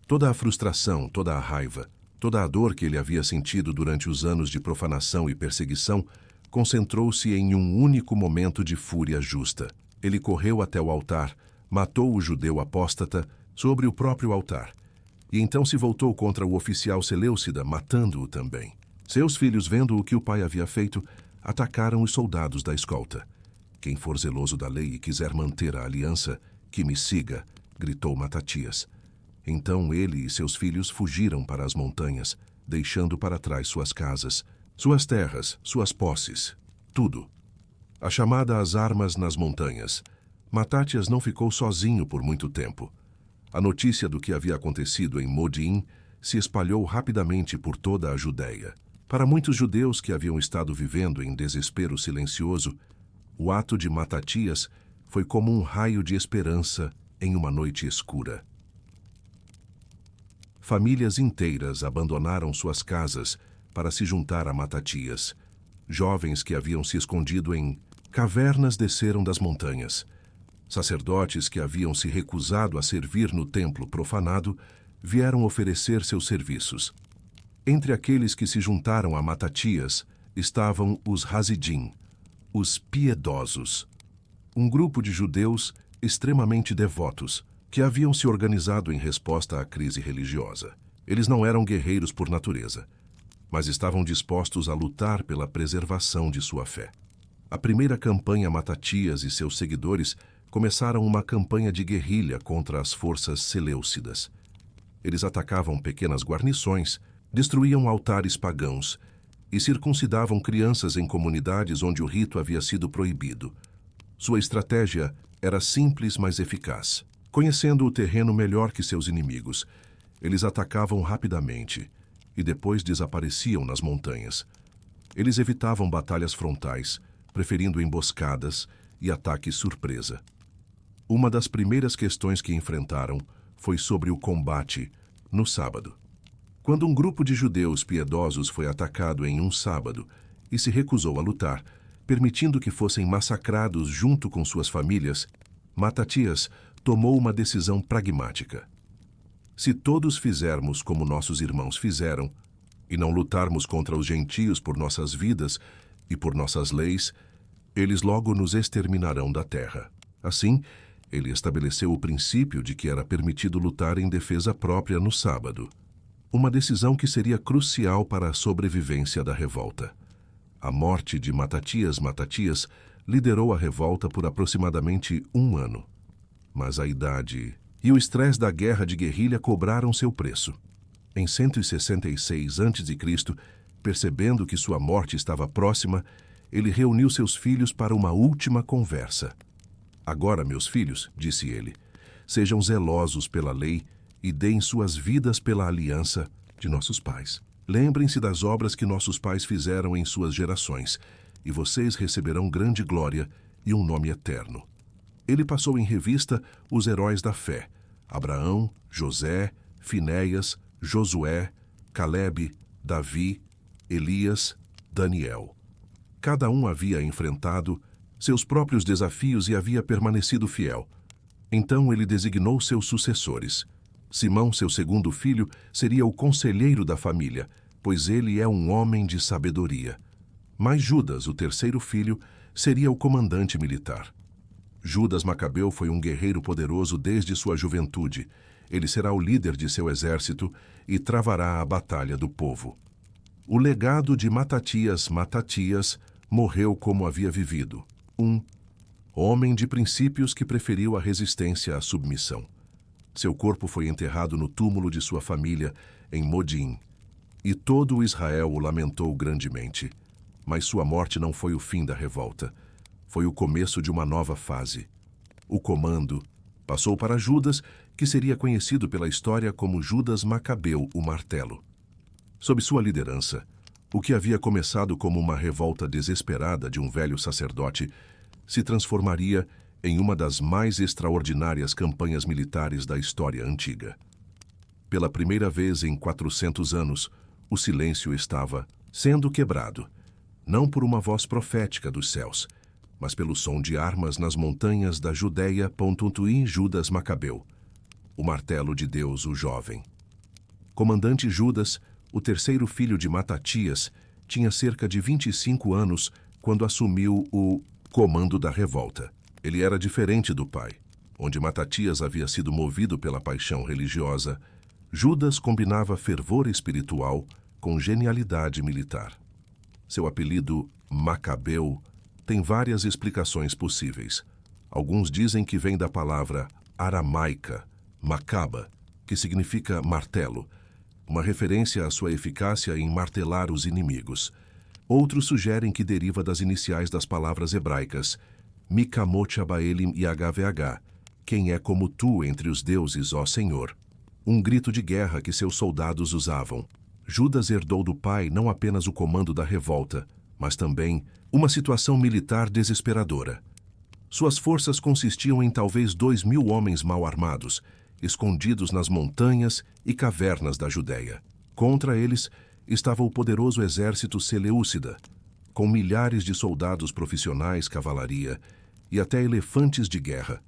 Toda a frustração, toda a raiva, toda a dor que ele havia sentido durante os anos de profanação e perseguição concentrou-se em um único momento de fúria justa. Ele correu até o altar, matou o judeu apóstata sobre o próprio altar, e então se voltou contra o oficial Seleucida, matando-o também. Seus filhos, vendo o que o pai havia feito, atacaram os soldados da escolta. Quem for zeloso da lei e quiser manter a aliança, que me siga, gritou Matatias. Então ele e seus filhos fugiram para as montanhas, deixando para trás suas casas, suas terras, suas posses, tudo. A chamada às armas nas montanhas. Matatias não ficou sozinho por muito tempo. A notícia do que havia acontecido em Modim se espalhou rapidamente por toda a Judéia. Para muitos judeus que haviam estado vivendo em desespero silencioso, o ato de Matatias foi como um raio de esperança em uma noite escura. Famílias inteiras abandonaram suas casas para se juntar a Matatias. Jovens que haviam se escondido em cavernas desceram das montanhas. Sacerdotes que haviam se recusado a servir no templo profanado vieram oferecer seus serviços. Entre aqueles que se juntaram a Matatias estavam os Hasidim, os piedosos, um grupo de judeus extremamente devotos que haviam se organizado em resposta à crise religiosa. Eles não eram guerreiros por natureza, mas estavam dispostos a lutar pela preservação de sua fé. A primeira campanha Matatias e seus seguidores começaram uma campanha de guerrilha contra as forças seleucidas. Eles atacavam pequenas guarnições, destruíam altares pagãos e circuncidavam crianças em comunidades onde o rito havia sido proibido. Sua estratégia era simples, mas eficaz. Conhecendo o terreno melhor que seus inimigos, eles atacavam rapidamente e depois desapareciam nas montanhas. Eles evitavam batalhas frontais, preferindo emboscadas e ataques surpresa. Uma das primeiras questões que enfrentaram foi sobre o combate no sábado. Quando um grupo de judeus piedosos foi atacado em um sábado e se recusou a lutar, permitindo que fossem massacrados junto com suas famílias, Matatias tomou uma decisão pragmática. Se todos fizermos como nossos irmãos fizeram, e não lutarmos contra os gentios por nossas vidas e por nossas leis, eles logo nos exterminarão da terra. Assim, ele estabeleceu o princípio de que era permitido lutar em defesa própria no sábado. Uma decisão que seria crucial para a sobrevivência da revolta. A morte de Matatias liderou a revolta por aproximadamente 1 ano. Mas a idade e o estresse da guerra de guerrilha cobraram seu preço. Em 166 a.C., percebendo que sua morte estava próxima, ele reuniu seus filhos para uma última conversa. Agora, meus filhos, disse ele, sejam zelosos pela lei e deem suas vidas pela aliança de nossos pais. Lembrem-se das obras que nossos pais fizeram em suas gerações, e vocês receberão grande glória e um nome eterno. Ele passou em revista os heróis da fé: Abraão, José, Finéias, Josué, Calebe, Davi, Elias, Daniel. Cada um havia enfrentado seus próprios desafios e havia permanecido fiel. Então ele designou seus sucessores. Simão, seu segundo filho, seria o conselheiro da família, pois ele é um homem de sabedoria. Mas Judas, o terceiro filho, seria o comandante militar. Judas Macabeu foi um guerreiro poderoso desde sua juventude. Ele será o líder de seu exército e travará a batalha do povo. O legado de Matatias morreu como havia vivido. Um homem de princípios que preferiu a resistência à submissão. Seu corpo foi enterrado no túmulo de sua família, em Modim, e todo o Israel o lamentou grandemente. Mas sua morte não foi o fim da revolta. Foi o começo de uma nova fase. O comando passou para Judas, que seria conhecido pela história como Judas Macabeu, o Martelo. Sob sua liderança, o que havia começado como uma revolta desesperada de um velho sacerdote se transformaria em uma das mais extraordinárias campanhas militares da história antiga. Pela primeira vez em 400 anos, o silêncio estava sendo quebrado, não por uma voz profética dos céus, mas pelo som de armas nas montanhas da Judéia. Judas Macabeu, o martelo de Deus, o jovem. Comandante Judas, o terceiro filho de Matatias, tinha cerca de 25 anos quando assumiu o comando da revolta. Ele era diferente do pai, onde Matatias havia sido movido pela paixão religiosa. Judas combinava fervor espiritual com genialidade militar. Seu apelido, Macabeu, tem várias explicações possíveis. Alguns dizem que vem da palavra aramaica, macaba, que significa martelo, uma referência à sua eficácia em martelar os inimigos. Outros sugerem que deriva das iniciais das palavras hebraicas Mikamot Abaelim e HVH, quem é como tu entre os deuses, ó Senhor. Um grito de guerra que seus soldados usavam. Judas herdou do pai não apenas o comando da revolta, mas também uma situação militar desesperadora. Suas forças consistiam em talvez 2.000 homens mal armados, escondidos nas montanhas e cavernas da Judéia. Contra eles estava o poderoso exército seleucida, com milhares de soldados profissionais, cavalaria e até elefantes de guerra.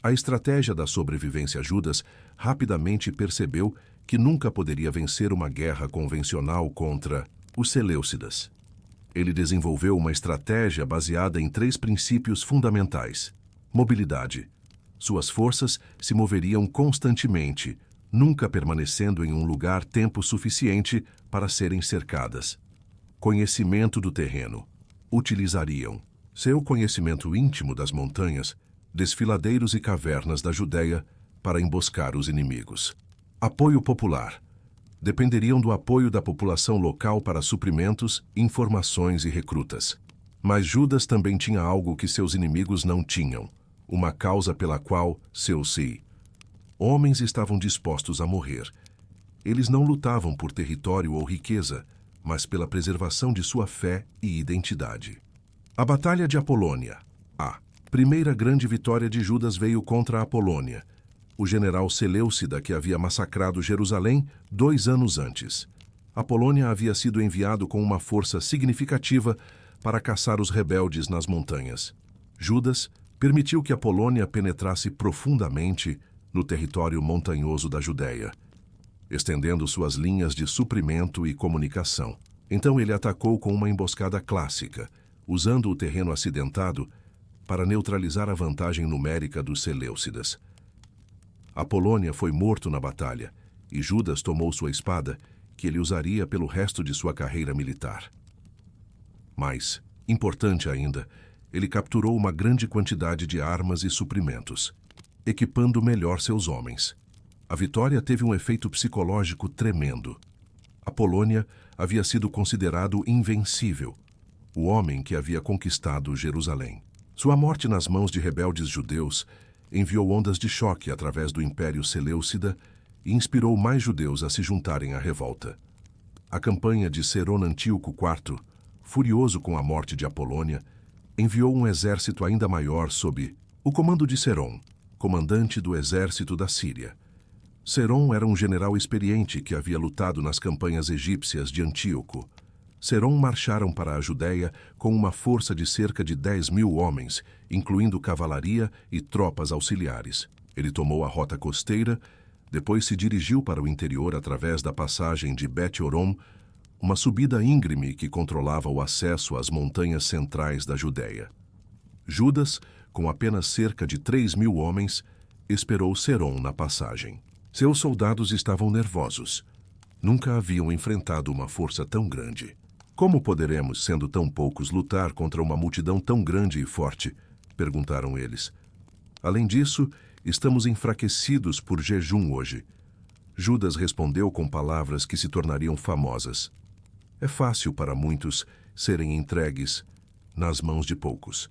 A estratégia da sobrevivência. Judas rapidamente percebeu que nunca poderia vencer uma guerra convencional contra os seleucidas. Ele desenvolveu uma estratégia baseada em 3 princípios fundamentais. Mobilidade. Suas forças se moveriam constantemente, nunca permanecendo em um lugar tempo suficiente para serem cercadas. Conhecimento do terreno. Utilizariam seu conhecimento íntimo das montanhas, desfiladeiros e cavernas da Judéia para emboscar os inimigos. Apoio popular. Dependeriam do apoio da população local para suprimentos, informações e recrutas. Mas Judas também tinha algo que seus inimigos não tinham, uma causa pela qual seus homens estavam dispostos a morrer. Eles não lutavam por território ou riqueza, mas pela preservação de sua fé e identidade. A Batalha de Apolônia. A primeira grande vitória de Judas veio contra a Apolônia, o general Seleucida que havia massacrado Jerusalém 2 anos antes. Apolônia havia sido enviado com uma força significativa para caçar os rebeldes nas montanhas. Judas permitiu que Apolônia penetrasse profundamente no território montanhoso da Judéia, estendendo suas linhas de suprimento e comunicação. Então ele atacou com uma emboscada clássica, usando o terreno acidentado para neutralizar a vantagem numérica dos seleucidas. Apolônia foi morto na batalha, e Judas tomou sua espada, que ele usaria pelo resto de sua carreira militar. Mas, importante ainda, ele capturou uma grande quantidade de armas e suprimentos, equipando melhor seus homens. A vitória teve um efeito psicológico tremendo. Apolônia havia sido considerado invencível, o homem que havia conquistado Jerusalém. Sua morte nas mãos de rebeldes judeus enviou ondas de choque através do Império Seleucida e inspirou mais judeus a se juntarem à revolta. A campanha de Seron Antíoco IV, furioso com a morte de Apolônia, enviou um exército ainda maior sob o comando de Seron, comandante do exército da Síria. Seron era um general experiente que havia lutado nas campanhas egípcias de Antíoco. Seron marcharam para a Judéia com uma força de cerca de 10.000 homens, incluindo cavalaria e tropas auxiliares. Ele tomou a rota costeira, depois se dirigiu para o interior através da passagem de Bet-Horon, uma subida íngreme que controlava o acesso às montanhas centrais da Judéia. Judas, com apenas cerca de 3.000 homens, esperou Seron na passagem. Seus soldados estavam nervosos. Nunca haviam enfrentado uma força tão grande. Como poderemos, sendo tão poucos, lutar contra uma multidão tão grande e forte? Perguntaram eles. Além disso, estamos enfraquecidos por jejum hoje. Judas respondeu com palavras que se tornariam famosas. É fácil para muitos serem entregues nas mãos de poucos.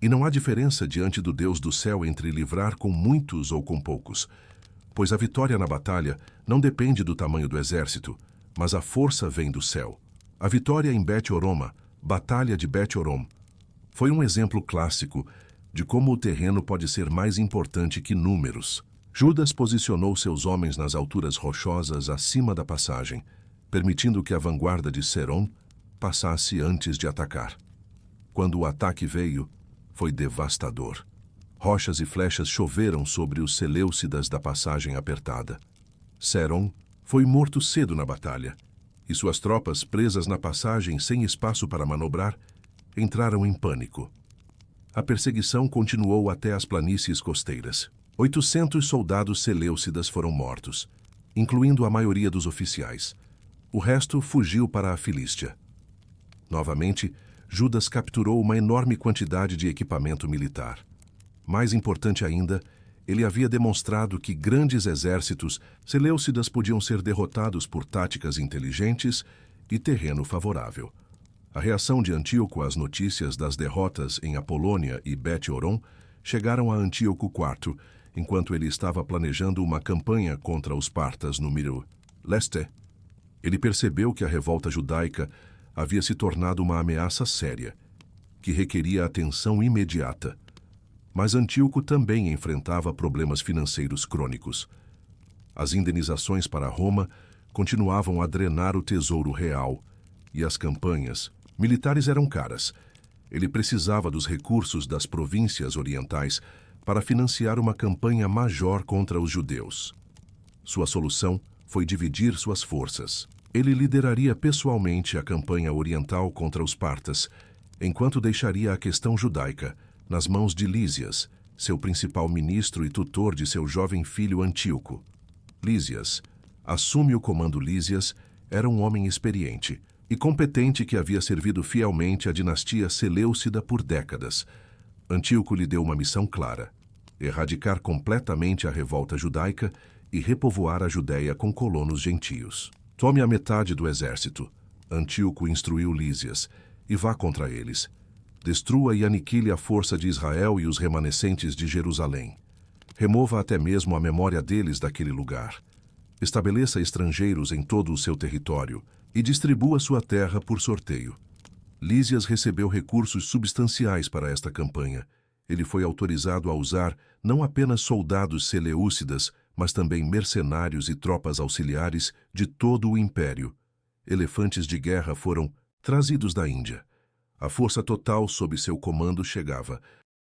E não há diferença diante do Deus do céu entre livrar com muitos ou com poucos, pois a vitória na batalha não depende do tamanho do exército, mas a força vem do céu. A vitória em Bet-Horoma, Batalha de Bet-Horon, foi um exemplo clássico de como o terreno pode ser mais importante que números. Judas posicionou seus homens nas alturas rochosas acima da passagem, permitindo que a vanguarda de Serom passasse antes de atacar. Quando o ataque veio, foi devastador. Rochas e flechas choveram sobre os seleucidas da passagem apertada. Serom foi morto cedo na batalha, e suas tropas, presas na passagem sem espaço para manobrar, entraram em pânico. A perseguição continuou até as planícies costeiras. 800 soldados seleucidas foram mortos, incluindo a maioria dos oficiais. O resto fugiu para a Filístia. Novamente, Judas capturou uma enorme quantidade de equipamento militar. Mais importante ainda, ele havia demonstrado que grandes exércitos seleucidas podiam ser derrotados por táticas inteligentes e terreno favorável. A reação de Antíoco às notícias das derrotas em Apolônia e Bet-Horon chegaram a Antíoco IV, enquanto ele estava planejando uma campanha contra os partas no Miro Leste. Ele percebeu que a revolta judaica havia se tornado uma ameaça séria, que requeria atenção imediata. Mas Antíoco também enfrentava problemas financeiros crônicos. As indenizações para Roma continuavam a drenar o tesouro real, e as campanhas militares eram caras. Ele precisava dos recursos das províncias orientais para financiar uma campanha maior contra os judeus. Sua solução foi dividir suas forças. Ele lideraria pessoalmente a campanha oriental contra os partas, enquanto deixaria a questão judaica nas mãos de Lísias, seu principal ministro e tutor de seu jovem filho Antíoco. Lísias, assume o comando. Lísias era um homem experiente e competente que havia servido fielmente à dinastia Seleucida por décadas. Antíoco lhe deu uma missão clara: erradicar completamente a revolta judaica e repovoar a Judéia com colonos gentios. Tome a metade do exército, Antíoco instruiu Lísias, e vá contra eles. Destrua e aniquile a força de Israel e os remanescentes de Jerusalém. Remova até mesmo a memória deles daquele lugar. Estabeleça estrangeiros em todo o seu território e distribua sua terra por sorteio. Lísias recebeu recursos substanciais para esta campanha. Ele foi autorizado a usar não apenas soldados seleucidas, mas também mercenários e tropas auxiliares de todo o império. Elefantes de guerra foram trazidos da Índia. A força total sob seu comando chegava